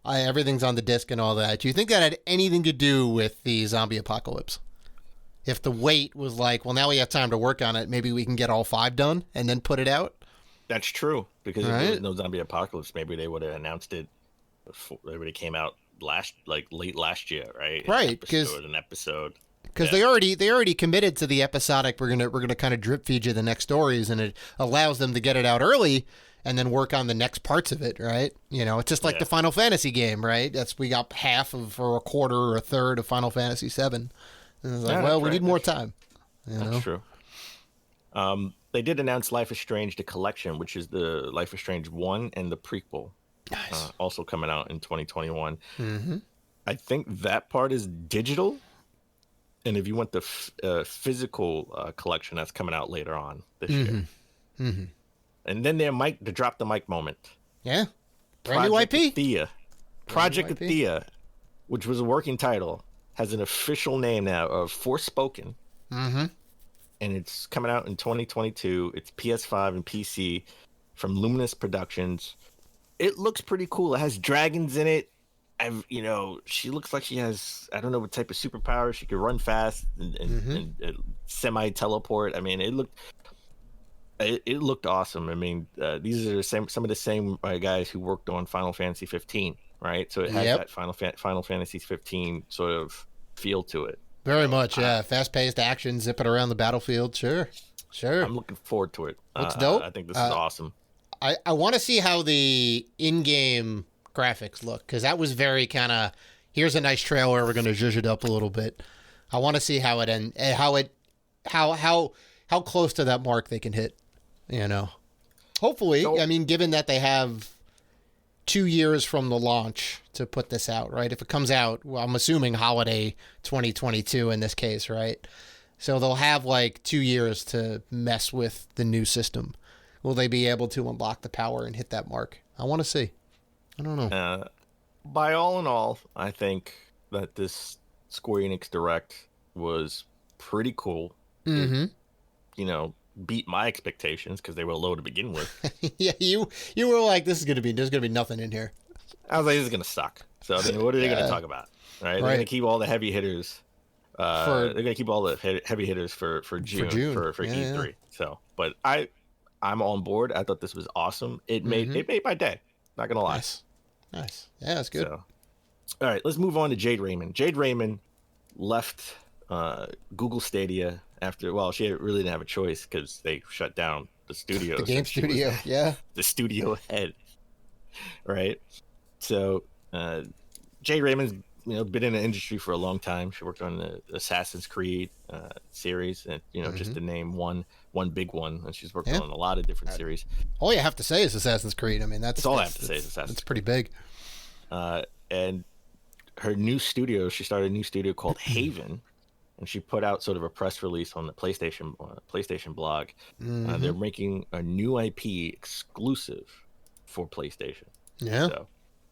everything's on the disc and all that. Do you think that had anything to do with the zombie apocalypse? If the wait was like, well, now we have time to work on it, maybe we can get all 5 done and then put it out? That's true, because if there was no zombie apocalypse, maybe they would have announced it before it would have came out late last year, right? Right, because they already committed to the episodic. We're gonna kind of drip feed you the next stories, and it allows them to get it out early and then work on the next parts of it, right? You know, it's just like the Final Fantasy game, right? We got half of, or a quarter or a third of Final Fantasy VII. And it's like, we need more time. That's true. They did announce Life is Strange, the collection, which is the Life is Strange 1 and the prequel. Nice. Also coming out in 2021. I think that part is digital. And if you want the physical collection, that's coming out later on this year. And then the drop the mic moment. Yeah. Brand new IP. Project Athea, which was a working title, has an official name now of Forspoken. And it's coming out in 2022. It's PS5 and PC from Luminous Productions. It looks pretty cool. It has dragons in it. She looks like she has, I don't know what type of superpower. She could run fast and semi-teleport. I mean, it looked awesome. I mean, these are some of the same guys who worked on Final Fantasy 15, right? So it has that Final Fantasy 15 sort of feel to it. Very much, yeah. Fast-paced action, zipping around the battlefield. Sure. I'm looking forward to it. Looks dope. I think this is awesome. I want to see how the in-game graphics look, because that was very kind of, here's a nice trailer, we're going to zhuzh it up a little bit. I want to see how how close to that mark they can hit, you know. Hopefully, given that they have 2 years from the launch to put this out, right? If it comes out, well, I'm assuming holiday 2022 in this case, right? So they'll have 2 years to mess with the new system. Will they be able to unlock the power and hit that mark? I want to see. I don't know. By all in all, I think that this Square Enix Direct was pretty cool. Mm-hmm. It, beat my expectations because they were low to begin with. Yeah, you were like, there's gonna be nothing in here. I was like, this is gonna suck. So I mean, what are they gonna talk about? Right? They're gonna keep all the heavy hitters. They're gonna keep all the heavy hitters for June for E3. Yeah. So, but I'm on board. I thought this was awesome. It made my day. Not gonna lie. Nice. Yeah, that's good. So, all right, let's move on to Jade Raymond. Jade Raymond left Google Stadia after. Well, she really didn't have a choice because they shut down the studio. The game studio. Yeah. The studio head. Right. So Jade Raymond's been in the industry for a long time. She worked on the Assassin's Creed series, and just to name one big one, and she's worked on a lot of different series. All you have to say is Assassin's Creed. I mean, that's all I have to say is Assassin's. It's pretty big. And her new studio, she started a new studio called Haven, and she put out sort of a press release on the PlayStation blog. They're making a new IP exclusive for PlayStation. Yeah. So,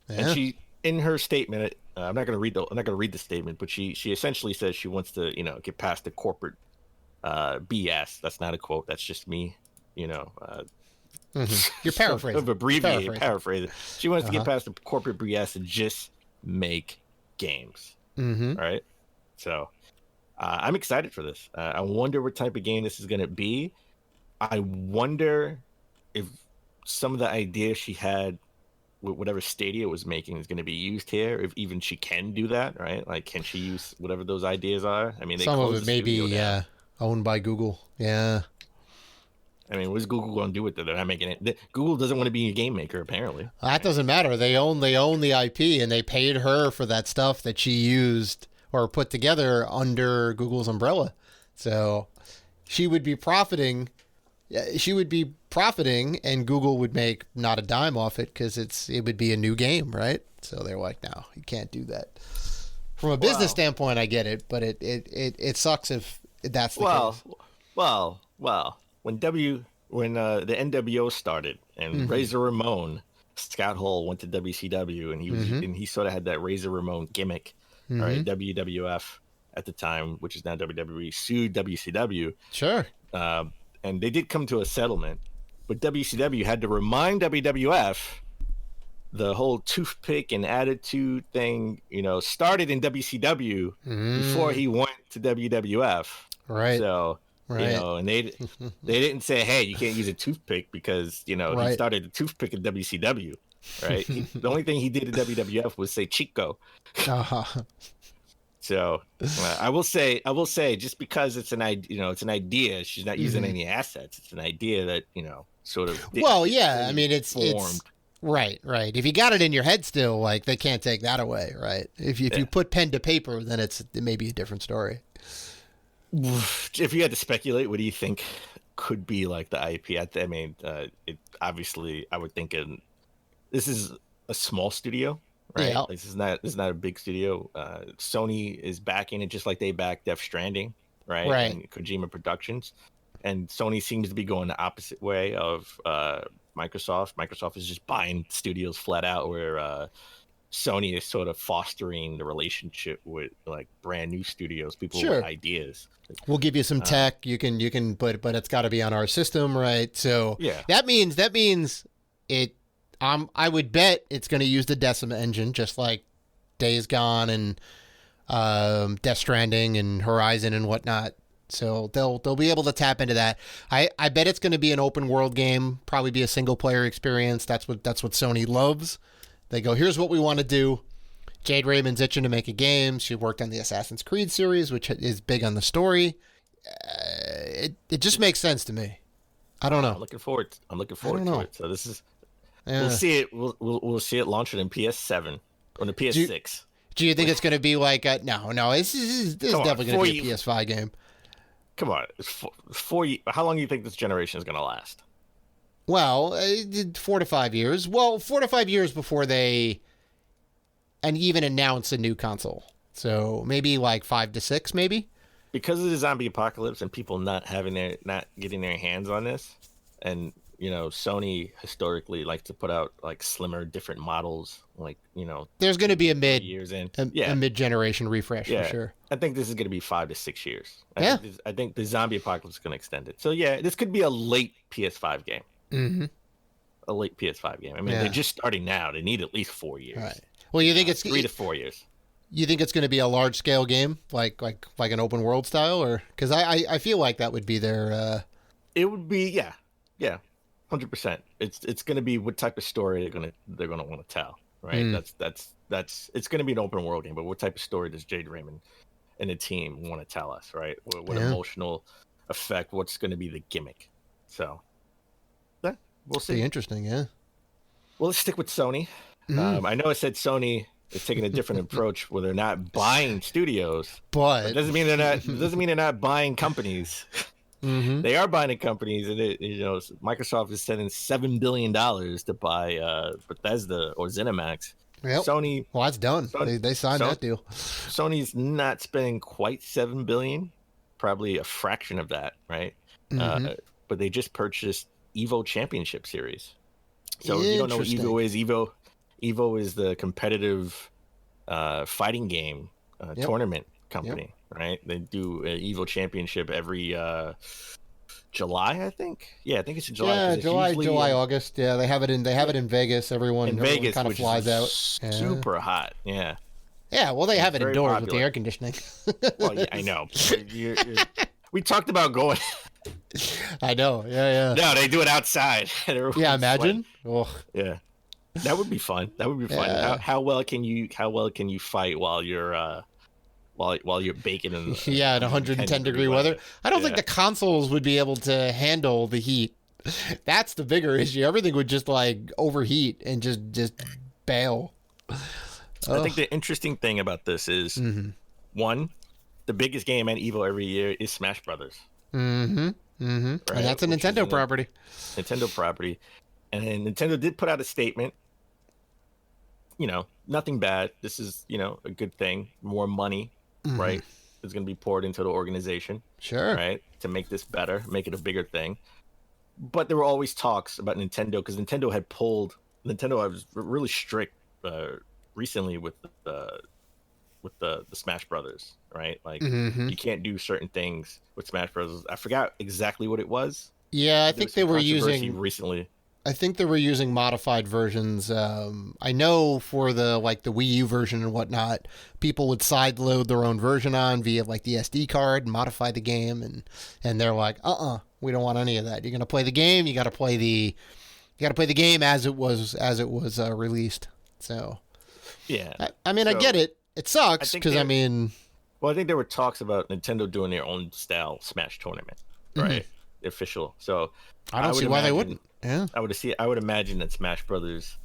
and she, in her statement, I'm not going to read the statement, but she essentially says she wants to get past the corporate BS. That's not a quote. That's just me. You're paraphrasing. Paraphrasing. She wants to get past the corporate BS and just make games. Right. So I'm excited for this. I wonder what type of game this is going to be. I wonder if some of the ideas she had with whatever Stadia was making is going to be used here, if even she can do that, right? Like, can she use whatever those ideas are? I mean, some of it may be owned by Google. Yeah. I mean, what's Google going to do with it? They're not making it. Google doesn't want to be a game maker, apparently. That doesn't matter. They own the IP, and they paid her for that stuff that she used or put together under Google's umbrella. So she would be profiting. And Google would make not a dime off it because it would be a new game, right? So they're like, no, you can't do that. From a business standpoint, I get it, but it sucks if that's the case. Well, when the NWO started and Razor Ramon, Scott Hall went to WCW, and he sort of had that Razor Ramon gimmick, right? WWF at the time, which is now WWE, sued WCW. Sure. And they did come to a settlement, but WCW had to remind WWF the whole toothpick and attitude thing, started in WCW before he went to WWF. Right. So, and they didn't say, hey, you can't use a toothpick because, he started the toothpick at WCW. Right. The only thing he did at WWF was say Chico. So I will say, just because it's an idea, she's not using any assets. It's an idea that sort of. Well, yeah, I mean, it's right. If you got it in your head still, like they can't take that away, right? If you put pen to paper, then it may be a different story. If you had to speculate, what do you think could be like the IP? I mean, obviously, I would think this is a small studio. Right. Yeah. This is not a big studio. Sony is backing it just like they backed Death Stranding, right? Right. And Kojima Productions. And Sony seems to be going the opposite way of Microsoft. Microsoft is just buying studios flat out, where Sony is sort of fostering the relationship with like brand new studios, people with ideas. We'll give you some tech. You can, but it's got to be on our system, right? So that means it. I would bet it's going to use the Decima engine, just like Days Gone and Death Stranding and Horizon and whatnot. So they'll be able to tap into that. I bet it's going to be an open world game, probably be a single player experience. That's what Sony loves. They go, here's what we want to do. Jade Raymond's itching to make a game. She worked on the Assassin's Creed series, which is big on the story. It just makes sense to me. I don't know. I'm looking forward to it. So this is. We'll see it. We'll see it launching in PS7 on the PS6. Do you think it's going to be like no? This is definitely going to be a PS5 game. Come on, it's 4 years. How long do you think this generation is going to last? Well, 4 to 5 years. Well, 4 to 5 years before they even announce a new console. So maybe like 5 to 6, maybe. Because of the zombie apocalypse and people not getting their hands on this, and Sony historically likes to put out like slimmer, different models. Like, There's going to be a years in, a mid-generation refresh for sure. I think this is going to be 5 to 6 years. I think the zombie apocalypse is going to extend it. So yeah, this could be a late PS5 game. Mm-hmm. A late PS5 game. I mean, they're just starting now. They need at least 4 years. Right. Well, you think it's 3 to 4 years? You think it's going to be a large-scale game, like an open world style, or because I feel like that would be their. It would be 100%. It's going to be what type of story they're gonna want to tell, right? That's it's going to be an open world game, but what type of story does Jade Raymond and the team want to tell us, right? What emotional effect? What's going to be the gimmick? So, yeah, we'll see. Be interesting, yeah. Well, let's stick with Sony. I know I said Sony is taking a different approach where they're not buying studios, but it doesn't mean they're not buying companies. Mm-hmm. They are buying companies, and Microsoft is sending $7 billion to buy Bethesda or ZeniMax. Yep. Sony, well, that's done. They signed that deal. Sony's not spending quite $7 billion, probably a fraction of that, right? Mm-hmm. But they just purchased Evo Championship Series. So if you don't know what Evo is, Evo is the competitive fighting game tournament company, right? They do an Evo Championship every July, I think. Yeah, I think it's in July. Yeah, July, August. Yeah, they have it in Vegas. Everyone kind of flies out. Super hot. Yeah. Yeah, well, they have it indoors popular with the air conditioning. Well, yeah, I know. We talked about going. I know. Yeah. No, they do it outside. Yeah, imagine. Oh. Yeah, that would be fun. Yeah. How well can you fight while you're while you're baking in at 110-degree weather? I don't think the consoles would be able to handle the heat. That's the bigger issue. Everything would just like overheat and just bail. I think the interesting thing about this is one, the biggest game at Evo every year is Smash Brothers. Mm-hmm. Mm-hmm. Right? And that's a Nintendo property. Nintendo property. And Nintendo did put out a statement. Nothing bad. This is, a good thing. More money, right, is going to be poured into the organization. Sure. Right? To make this better, make it a bigger thing. But there were always talks about Nintendo because Nintendo was really strict recently with the Smash Brothers, right? Like you can't do certain things with Smash Brothers. I forgot exactly what it was. Yeah, I think they were using recently. I think they were using modified versions. I know for the Wii U version and whatnot, people would sideload their own version on via like the SD card and modify the game, and they're like, we don't want any of that. You're gonna play the game. You got to play the game as it was released. So yeah, I get it. It sucks because I think there were talks about Nintendo doing their own style Smash tournament, right? Official. So I don't see why they wouldn't. Yeah, I would imagine that Smash Brothers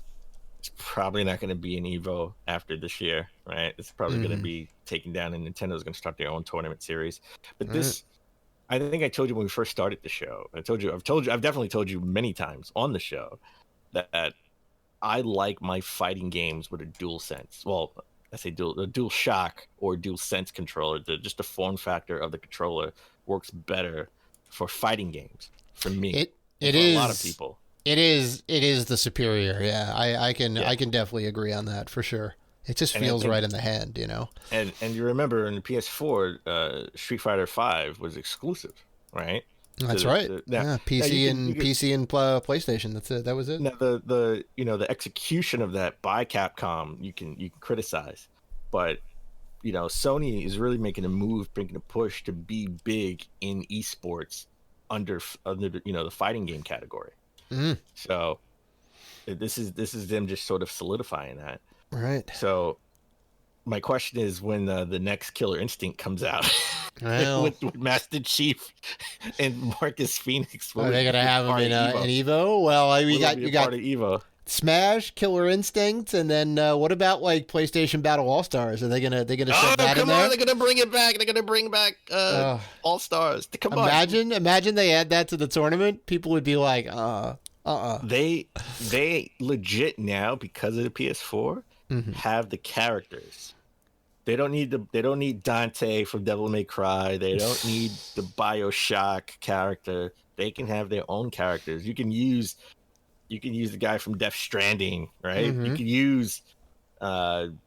is probably not going to be an Evo after this year, right? It's probably going to be taken down, and Nintendo's going to start their own tournament series. But this, I think I told you when we first started the show. I've definitely told you many times on the show that I like my fighting games with a dual sense. Well, I say a dual shock or dual sense controller. Just the form factor of the controller works better for fighting games for me. It is a lot of people. It is the superior. Yeah, I can definitely agree on that for sure. It just feels right in the hand, And you remember in the PS4, Street Fighter V was exclusive, right? That's right. PC and PlayStation. That's it. That was it. Now the execution of that by Capcom you can criticize, but Sony is really making a push to be big in esports under the fighting game category. So this is them just sort of solidifying that. Right. So my question is when the next Killer Instinct comes out with Master Chief and Marcus Phoenix. Are they gonna have him in Evo? Well, you got part of Evo. Smash, Killer Instinct, and then what about like PlayStation Battle All Stars? Are they gonna shove that in there? They're gonna bring it back. They're gonna bring back All Stars. Imagine they add that to the tournament. People would be like, They legit now because of the PS4 have the characters. They don't need Dante from Devil May Cry. They don't need the BioShock character. They can have their own characters. You can use the guy from Death Stranding, right? You can use I'm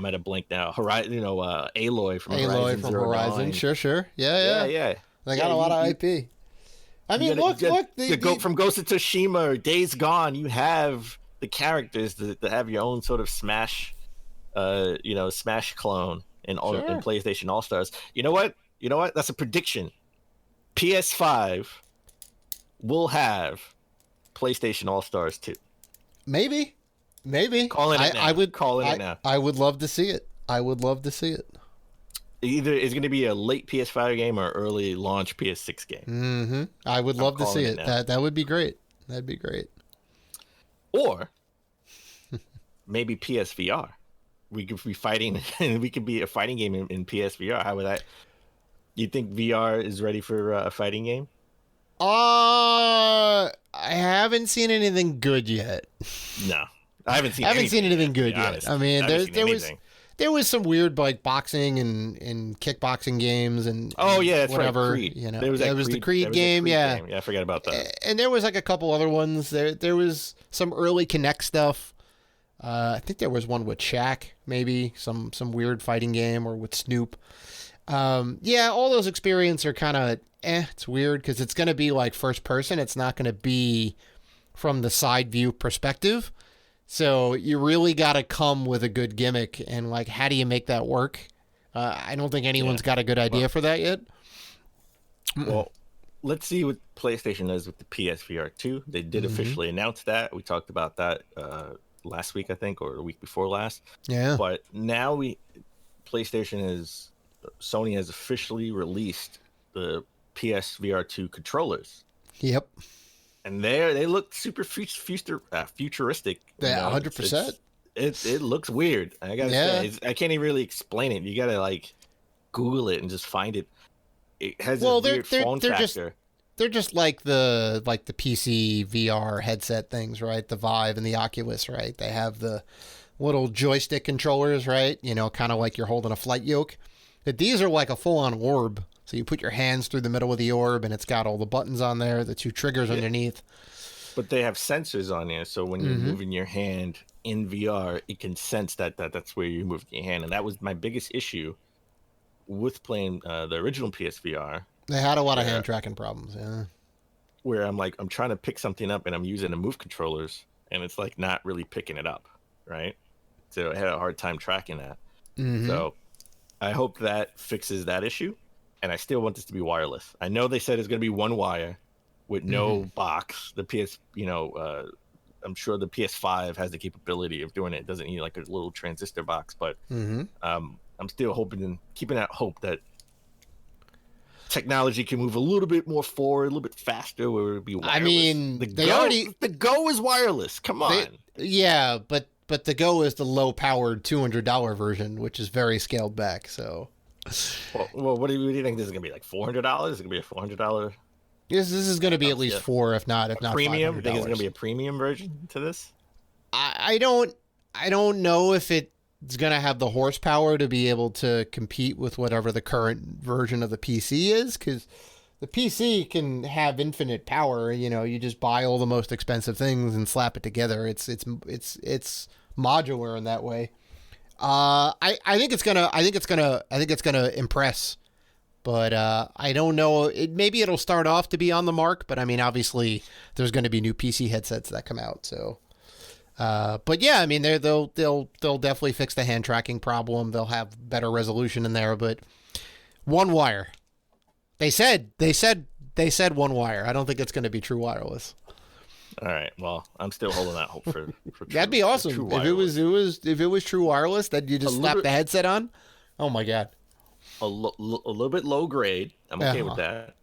at a blank now. Horizon, Aloy from Horizon Zero Horizon. Dawn. Sure. Yeah. They got a lot of IP. I mean, look. From Ghost of Tsushima or Days Gone, you have the characters that have your own sort of Smash, Smash clone in PlayStation All Stars. You know what? That's a prediction. PS5 will have PlayStation All Stars 2. Maybe. Calling it now. I would love to see it. Either it's going to be a late PS5 game or early launch PS6 game. Mm-hmm. I would love to see it. That would be great. That'd be great. Or maybe PSVR. We could be fighting. We could be a fighting game in PSVR. How would that? You think VR is ready for a fighting game? I haven't seen anything good yet. No, I haven't seen anything good yet. I mean, there was some weird like boxing and kickboxing games and that's whatever. Right. Creed. There was the Creed game. Yeah, I forgot about that. And there was like a couple other ones. There was some early Kinect stuff. I think there was one with Shaq, maybe some weird fighting game, or with Snoop. All those experiences are kind of it's weird because it's going to be like first person. It's not going to be from the side view perspective. So you really got to come with a good gimmick, and like, how do you make that work? I don't think anyone's got a good idea for that yet. Well, let's see what PlayStation does with the PSVR 2. They did officially announce that. We talked about that last week, I think, or the week before last. Yeah. But now Sony has officially released the PSVR 2 controllers. Yep. And they look super futuristic. Yeah, 100%. It looks weird. I gotta say, I can't even really explain it. You gotta like Google it and just find it. It has a weird form factor. They're just like the PC VR headset things, right? The Vive and the Oculus, right? They have the little joystick controllers, right? Kind of like you're holding a flight yoke. But these are like a full-on orb. So you put your hands through the middle of the orb, and it's got all the buttons on there, the two triggers underneath. But they have sensors on there, so when you're moving your hand in VR, it can sense that's where you moved your hand. And that was my biggest issue with playing the original PSVR. They had a lot of hand tracking problems, yeah. Where I'm trying to pick something up, and I'm using the Move controllers, and it's like not really picking it up, right? So I had a hard time tracking that. So I hope that fixes that issue. And I still want this to be wireless. I know they said it's going to be one wire with no box. The I'm sure the PS5 has the capability of doing it. It doesn't need like a little transistor box, but I'm still keeping that hope that technology can move a little bit more forward, a little bit faster, where it would be wireless. I mean, the Go is wireless. Come on. But the Go is the low-powered $200 version, which is very scaled back, so... Well, what do you think? This is gonna be like $400? Is it gonna be a $400? Yes, this is gonna be at least $400, if not premium. $500. Think it's gonna be a premium version to this? I don't know if it's gonna have the horsepower to be able to compete with whatever the current version of the PC is, because the PC can have infinite power. You just buy all the most expensive things and slap it together. It's modular in that way. I think it's gonna impress, but I don't know. Maybe it'll start off to be on the mark, but I mean, obviously, there's going to be new PC headsets that come out. So, but yeah, I mean, they'll definitely fix the hand tracking problem. They'll have better resolution in there, but one wire. They said one wire. I don't think it's going to be true wireless. All right. Well, I'm still holding that hope for true, that'd be awesome if it was true wireless. That you just slap the headset on. Oh my god. A little bit low grade. I'm okay with that.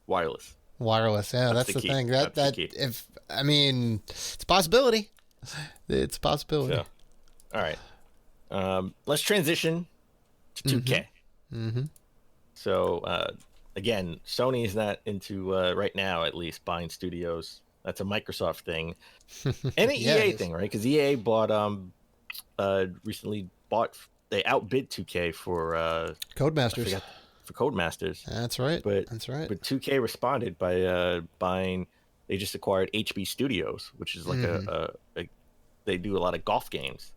Wireless. Yeah, that's the thing. That's the key. It's a possibility. It's a possibility. So, all right. Let's transition to 2K. So again, Sony is not into right now, at least, buying studios. That's a Microsoft thing, and an EA thing, right? Because EA recently bought. They outbid 2K for Codemasters. for Codemasters. That's right. But That's right. But 2K responded by buying. They just acquired HB Studios, which is like they do a lot of golf games,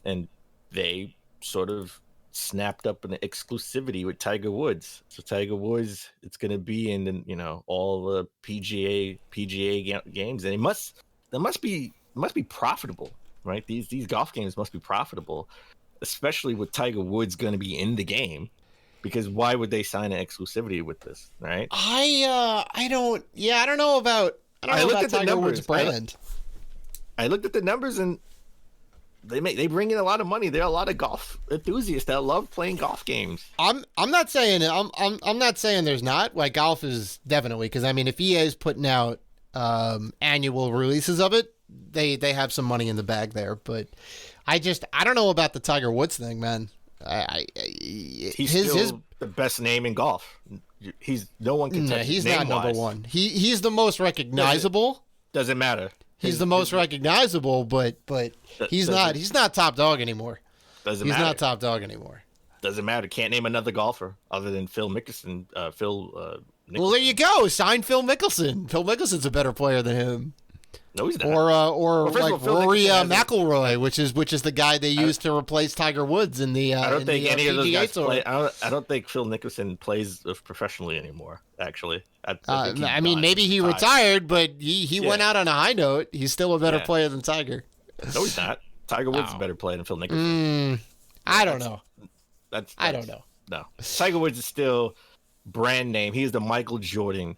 and they sort of snapped up an exclusivity with Tiger Woods. So Tiger Woods, it's going to be in all the PGA games, and they must be profitable, right? These golf games must be profitable, especially with Tiger Woods going to be in the game. Because why would they sign an exclusivity with this, right? I don't know about Tiger Woods' brand. I looked at the numbers, and they bring in a lot of money. There are a lot of golf enthusiasts that love playing golf games. I'm not saying I'm not saying there's not. Like, golf is definitely, because I mean, if EA is putting out annual releases of it, they have some money in the bag there. But I don't know about the Tiger Woods thing, man. He's still the best name in golf. No one can touch him. He's not number one. He's the most recognizable. Doesn't matter. He's the most recognizable, but he's not top dog anymore. Doesn't matter. He's not top dog anymore. Doesn't matter. Can't name another golfer other than Phil Mickelson. Nicholson. Well, there you go. Sign Phil Mickelson. Phil Mickelson's a better player than him. No, he's not. Or like Rory McIlroy, which is the guy they used to replace Tiger Woods in the. I don't think any of those guys Tour. play. I don't think Phil Mickelson plays professionally anymore. Actually, I mean, maybe he retired, but he went out on a high note. He's still a better player than Tiger. No, he's not. Tiger Woods is a better player than Phil Mickelson. I don't know. I don't know. No, Tiger Woods is still brand name. He is the Michael Jordan.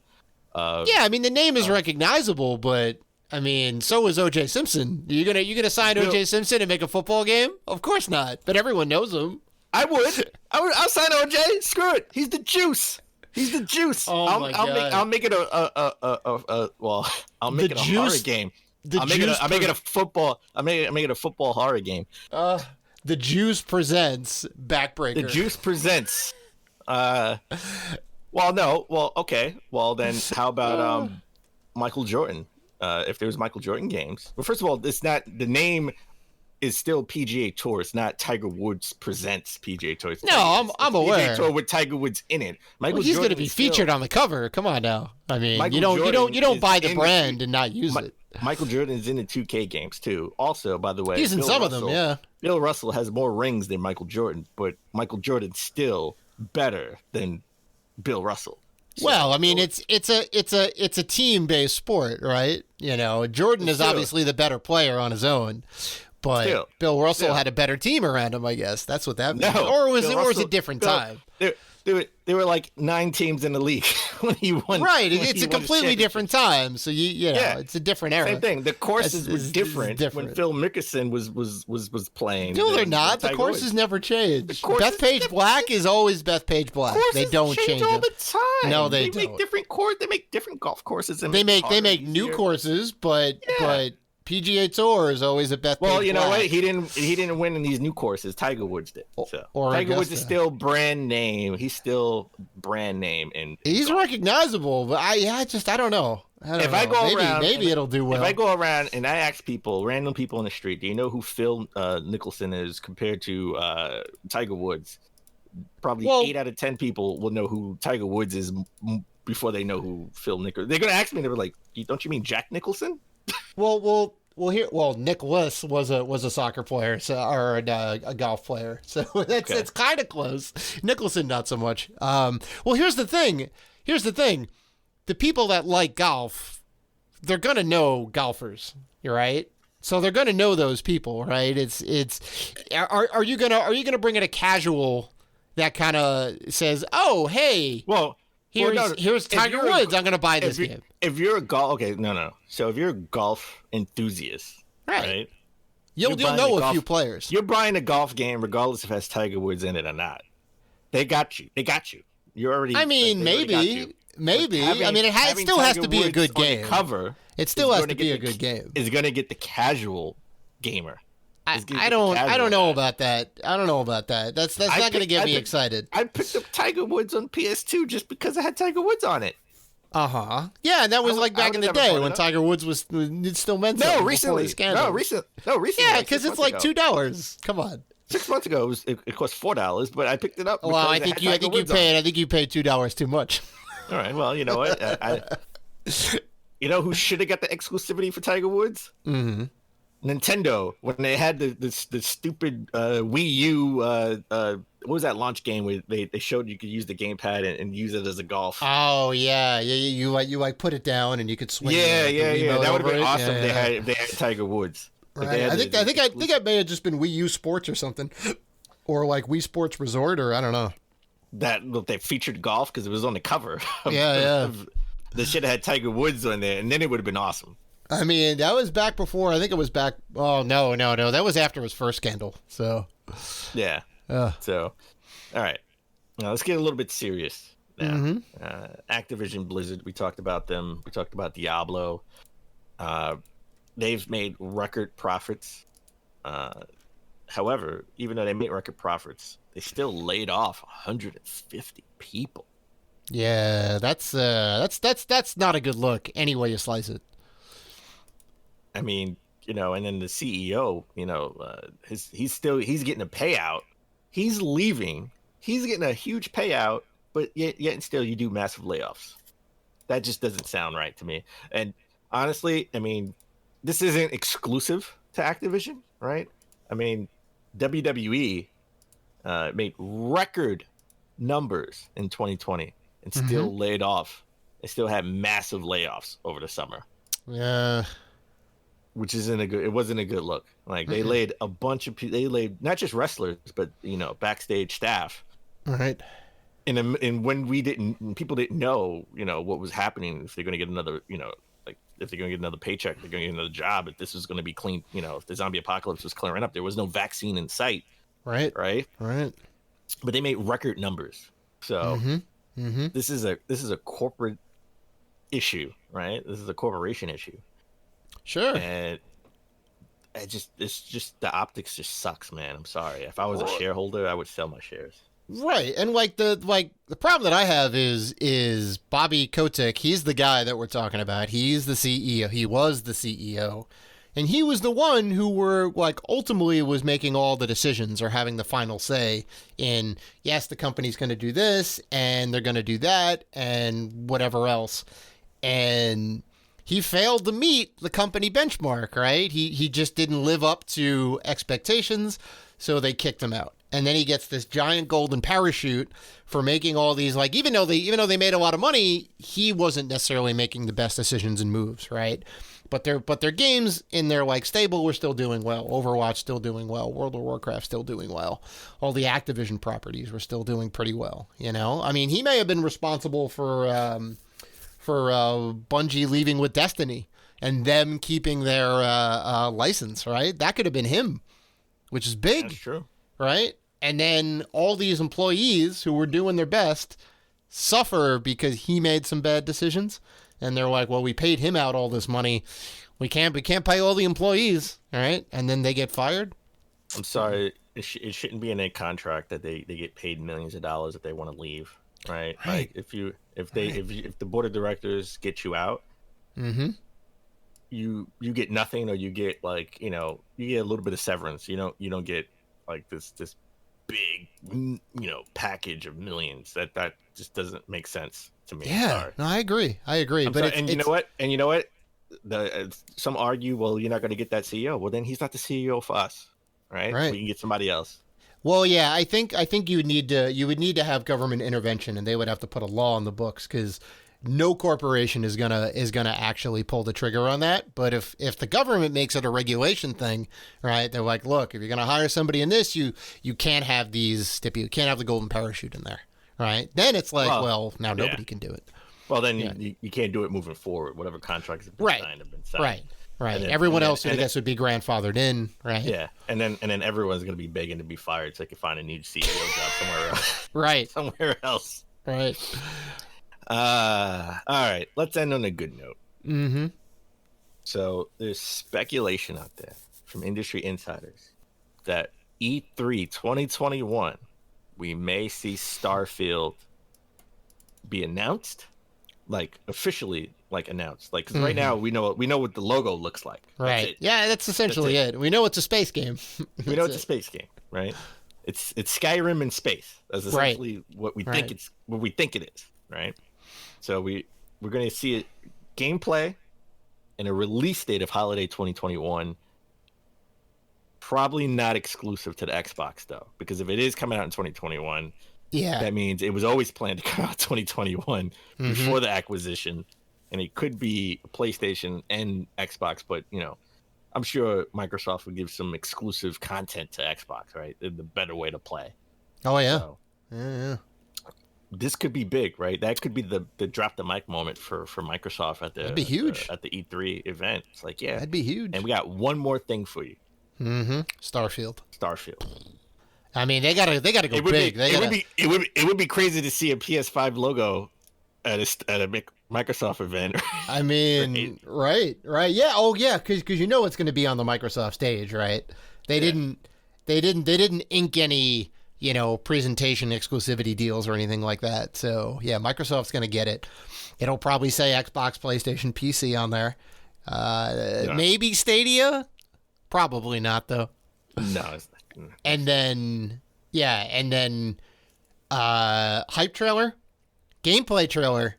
I mean, the name is recognizable, but. I mean, so is O.J. Simpson. You gonna sign O.J. Simpson and make a football game? Of course not. But everyone knows him. I'll sign O.J. Screw it. He's the juice. Oh my God. I'll make it a horror game. I'll make it a football. I'm making it a football horror game. The Juice presents Backbreaker. The Juice presents. Okay. Well, then how about Michael Jordan? If there was Michael Jordan games. Well, first of all, it's not, the name is still PGA Tour. It's not Tiger Woods presents PGA Tour. I'm aware. PGA Tour with Tiger Woods in it. He's going to be featured on the cover. Come on now. I mean, you don't buy the brand and not use it. Michael Jordan is in the 2K games too. Also, by the way, he's in some of them. Yeah. Bill Russell has more rings than Michael Jordan, but Michael Jordan's still better than Bill Russell. Well, I mean, it's a team-based sport, right? Jordan is obviously the better player on his own, but Bill Russell had a better team around him, I guess. That's what that means. Or was it a different time? There were like 9 teams in the league when he won. Right, it's a completely different time. So it's a different era. Same thing. The courses were different when Phil Mickelson was playing. No, they're not. The courses never change. Bethpage Black is always Bethpage Black. They don't change all the time. No, they don't. They make different golf courses. And they make new courses, but PGA Tour is always a Bethpage Black. Well, you know what? He didn't win in these new courses. Tiger Woods did. So. Tiger Woods is still brand name. He's still brand name, and he's recognizable. But I don't know. I go around, maybe it'll do well. If I go around and I ask random people in the street, do you know who Phil Mickelson is compared to Tiger Woods? Probably 8 out of 10 people will know who Tiger Woods is before they know who Phil Nicholson. They're gonna ask me. They were like, "Don't you mean Jack Nicholson?" Nicholas was a soccer player, or a golf player, so it's kind of close. Nicholson, not so much. Well, here's the thing. The people that like golf, they're gonna know golfers. You're right. So they're gonna know those people, right? Are you gonna bring in a casual that kind of says, "Oh, hey, here's Tiger Woods. I'm gonna buy this game." If you're a golf, no. So if you're a golf enthusiast, right? You'll know a few players. You're buying a golf game regardless if it has Tiger Woods in it or not. They got you. You're already. I mean, maybe. It still has to be a good game. Cover. It still has to be a good game. It's going to get the casual gamer. I don't know about that. That's not going to get me excited. I picked up Tiger Woods on PS2 just because I had Tiger Woods on it. Yeah, and that was back in the day when Tiger Woods was still meant to. No, recently. No, recently. Yeah, because it's like $2. Come on. 6 months ago it cost $4, but I picked it up. Well, I think you paid $2 too much. All right. Well, you know what? You know who should have got the exclusivity for Tiger Woods? Mm-hmm. Nintendo, when they had the stupid Wii U, what was that launch game where they showed you could use the gamepad and use it as a golf? Oh yeah. You like put it down and you could swing. Yeah. That would have been awesome. Yeah. If they had Tiger Woods. Right. I think it may have just been Wii U Sports or something, or like Wii Sports Resort, or I don't know. That they featured golf because it was on the cover. They should have had Tiger Woods on there, and then it would have been awesome. I mean, that was back before. I think it was back. Oh no, that was after his first scandal. So yeah. So, all right. Now let's get a little bit serious. Now, Activision Blizzard. We talked about them. We talked about Diablo. They've made record profits. However, even though they made record profits, they still laid off 150 people. Yeah, that's not a good look. Any way you slice it. I mean, and then the CEO, he's getting a payout. He's leaving. He's getting a huge payout, but yet and still you do massive layoffs. That just doesn't sound right to me. And honestly, I mean, this isn't exclusive to Activision, right? I mean, WWE made record numbers in 2020 and still laid off. They still had massive layoffs over the summer. Yeah. Which it wasn't a good look. Like they laid a bunch of people, they laid not just wrestlers, but backstage staff. Right. And when people didn't know, what was happening, if they're going to get another, if they're going to get another paycheck, they're going to get another job, if this was going to be clean, if the zombie apocalypse was clearing up, there was no vaccine in sight. Right. But they made record numbers. So this is a corporate issue, right? This is a corporation issue. Sure. And it's just the optics just sucks, man. I'm sorry. If I was a shareholder, I would sell my shares. Right. And the problem that I have is Bobby Kotick. He's the guy that we're talking about. He's the CEO. He was the CEO. And he was the one who ultimately was making all the decisions or having the final say in, yes, the company's going to do this and they're going to do that and whatever else. And he failed to meet the company benchmark, right? He just didn't live up to expectations, so they kicked him out. And then he gets this giant golden parachute for making all these, even though they made a lot of money, he wasn't necessarily making the best decisions and moves, right? But their games in their stable were still doing well. Overwatch still doing well. World of Warcraft still doing well. All the Activision properties were still doing pretty well. I mean, he may have been responsible for Bungie leaving with Destiny and them keeping their license, right? That could have been him, which is big. That's true. Right? And then all these employees who were doing their best suffer because he made some bad decisions. And they're like, well, we paid him out all this money. We can't pay all the employees, all right? And then they get fired. I'm sorry. It shouldn't be in a contract that they get paid millions of dollars if they want to leave, right? Like if the board of directors get you out, you get nothing, or you get you get a little bit of severance. You don't get this big package of millions. That just doesn't make sense to me. Yeah, no, I agree. You know what? Some argue, well, you're not going to get that CEO. Well, then he's not the CEO for us, right? We can get somebody else. Well, yeah, I think you would need to have government intervention, and they would have to put a law on the books, because no corporation is gonna actually pull the trigger on that. But if the government makes it a regulation thing, right? They're like, look, if you're gonna hire somebody in this, you can't have you can't have the golden parachute in there, right? Then it's now nobody can do it. Well, then you can't do it moving forward. Whatever contracts have been signed have been signed. Right. Everyone else, I guess, would be grandfathered in, right? Yeah, and then everyone's gonna be begging to be fired so they can find a new CEO job somewhere else. Right. Somewhere else. Right. All right. Let's end on a good note. Mm-hmm. So there's speculation out there from industry insiders that E3 2021, we may see Starfield be announced, officially like announced. Like 'cause right now we know what the logo looks like. Right. Yeah, that's essentially it. We know it's a space game. We know it's a space game, right? It's Skyrim in space. That's essentially what we think it is, right? So we're going to see it gameplay and a release date of holiday 2021. Probably not exclusive to the Xbox though, because if it is coming out in 2021, that means it was always planned to come out 2021 before the acquisition, and it could be PlayStation and Xbox. But I'm sure Microsoft would give some exclusive content to Xbox, right? The better way to play. Oh yeah. So, yeah. This could be big, right? That could be the drop the mic moment for Microsoft at the That'd be huge at the E3 event. It's like, yeah, that'd be huge. And we got one more thing for you. Starfield. I mean, they gotta go big. It would be crazy to see a PS5 logo at a Microsoft event. I mean, right? Yeah. Oh, yeah. Because it's going to be on the Microsoft stage, right? They didn't ink any presentation exclusivity deals or anything like that. So yeah, Microsoft's going to get it. It'll probably say Xbox, PlayStation, PC on there. Maybe Stadia. Probably not though. No. It's not. And then hype trailer, gameplay trailer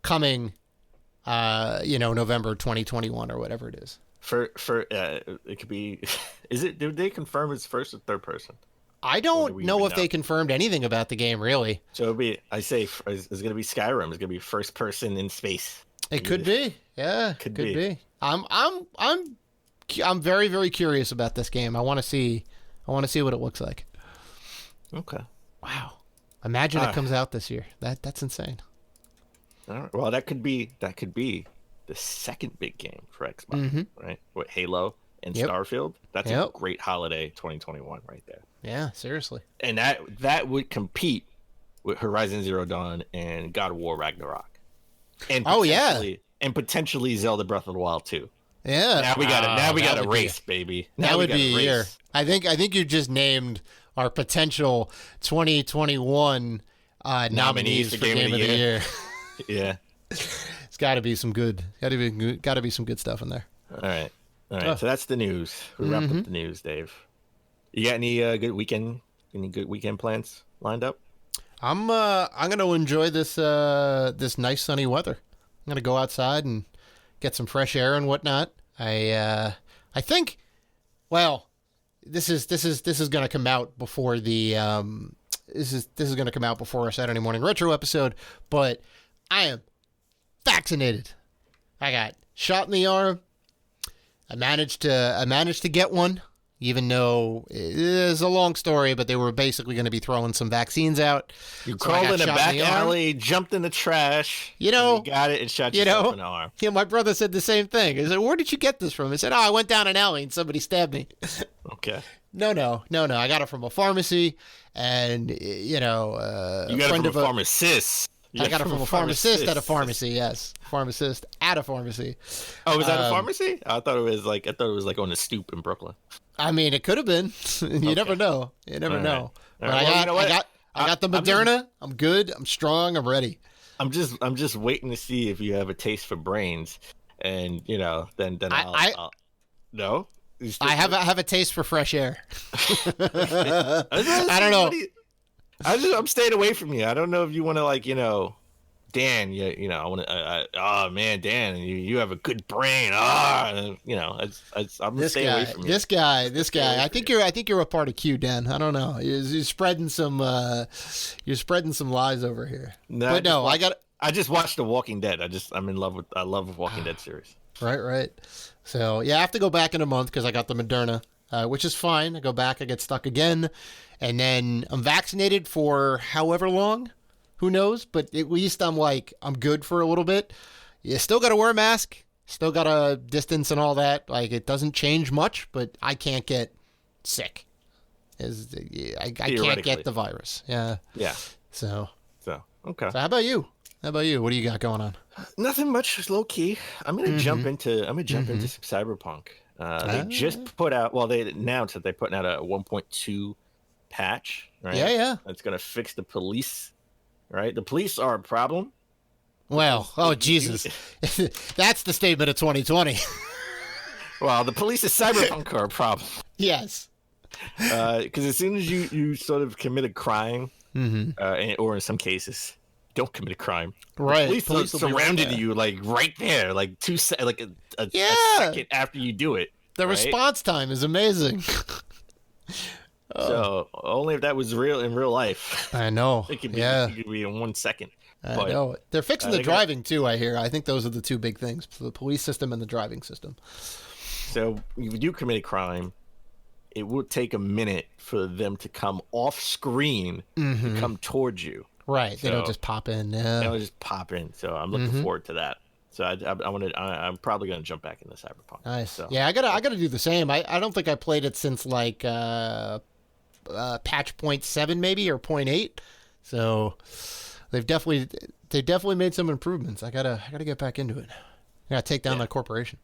coming November 2021 or whatever it is. For it could be did they confirm it's first or third person? I don't know if they confirmed anything about the game really. So it'll be it's going to be Skyrim. It's going to be first person in space. It could be. Yeah, could be. I'm very, very curious about this game. I want to see what it looks like. Okay. Wow. Imagine it comes out this year. That's insane. All right. Well, that could be the second big game for Xbox, right? With Halo and Starfield. That's a great holiday 2021 right there. Yeah, seriously. And that would compete with Horizon Zero Dawn and God of War Ragnarok. And potentially Zelda Breath of the Wild 2. Yeah. Now we got a race, baby. That would be a year. I think you just named our potential 2021 nominees for Game of the Year. Yeah. It's got to be some good. Got to be some good stuff in there. All right. So that's the news. We wrapped up the news, Dave. You got any good weekend plans lined up? I'm gonna enjoy this nice sunny weather. I'm gonna go outside and get some fresh air and whatnot. I think, well, this is gonna come out before the this is gonna come out before our Saturday morning retro episode, but I am vaccinated. I got shot in the arm. I managed to get one, even though it is a long story, but they were basically going to be throwing some vaccines out. You crawled in a back alley, jumped in the trash, you got it and shot yourself in the arm. Yeah, my brother said the same thing. He said, "Where did you get this from?" I said, "Oh, I went down an alley and somebody stabbed me." Okay. No. I got it from a pharmacy, and you got it from a pharmacist. I got it from a pharmacist at a pharmacy. Yes, pharmacist at a pharmacy. Oh, was that a pharmacy? I thought it was like on the stoop in Brooklyn. I mean, it could have been. You never know. You never know. But I got the Moderna. I'm good. I'm strong. I'm ready. I'm just waiting to see if you have a taste for brains, and then I'll no. I have a taste for fresh air. I don't know. I'm staying away from you. I don't know if you want to Dan. I want to. Oh man, Dan, you have a good brain. I'm gonna stay away from you. This guy. I think you're a part of Q, Dan. I don't know. You're spreading some lies over here. No, I just watched The Walking Dead. I love Walking Dead series. Right. So yeah, I have to go back in a month because I got the Moderna, which is fine. I go back, I get stuck again, and then I'm vaccinated for however long. Who knows? But at least I'm good for a little bit. You still got to wear a mask. Still got to distance and all that. It doesn't change much, but I can't get sick. I can't get the virus. Yeah. Yeah. So okay. So how about you? What do you got going on? Nothing much. Just low key. I'm gonna jump into some Cyberpunk. They just put out. Well, they announced that they're putting out a 1.2 patch. Right. Yeah. It's gonna fix the police. Right. The police are a problem. Well, oh Jesus, that's the statement of 2020. Well, the police's cyberpunk are a problem. Yes. Because as soon as you sort of commit a crime, or in some cases, don't commit a crime, right? The police will be surrounded right you like right there, like a second after you do it. The response time is amazing. So only if that was real in real life. I know. It could be, it could be in 1 second. I know. They're fixing the driving too, I hear. I think those are the two big things: the police system and the driving system. So if you do commit a crime, it will take a minute for them to come off screen to come towards you. Right. So, they don't just pop in. They don't just pop in. So I'm looking forward to that. So I'm probably going to jump back into Cyberpunk. Nice. So. Yeah, I gotta do the same. I don't think I played it since like patch 0.7 maybe or 0.8. So they definitely made some improvements. I gotta get back into it. I gotta take down that corporation.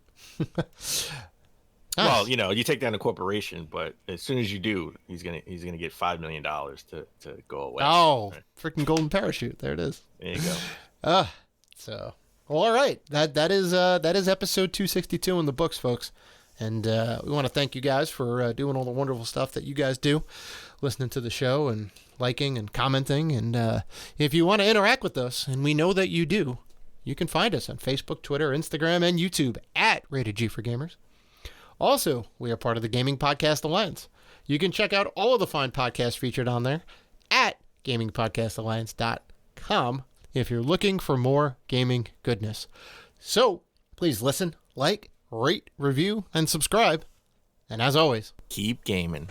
Well, you take down a corporation, but as soon as you do, he's gonna get $5 million to go away. Oh, right? Freaking golden parachute! There it is. There you go. So well, all right. That is episode 262 in the books, folks. And we want to thank you guys for doing all the wonderful stuff that you guys do, listening to the show and liking and commenting. And if you want to interact with us, and we know that you do, you can find us on Facebook, Twitter, Instagram, and YouTube at Rated G for Gamers. Also, we are part of the Gaming Podcast Alliance. You can check out all of the fine podcasts featured on there at gamingpodcastalliance.com if you're looking for more gaming goodness. So, please listen, like, rate, review, and subscribe. And as always, keep gaming.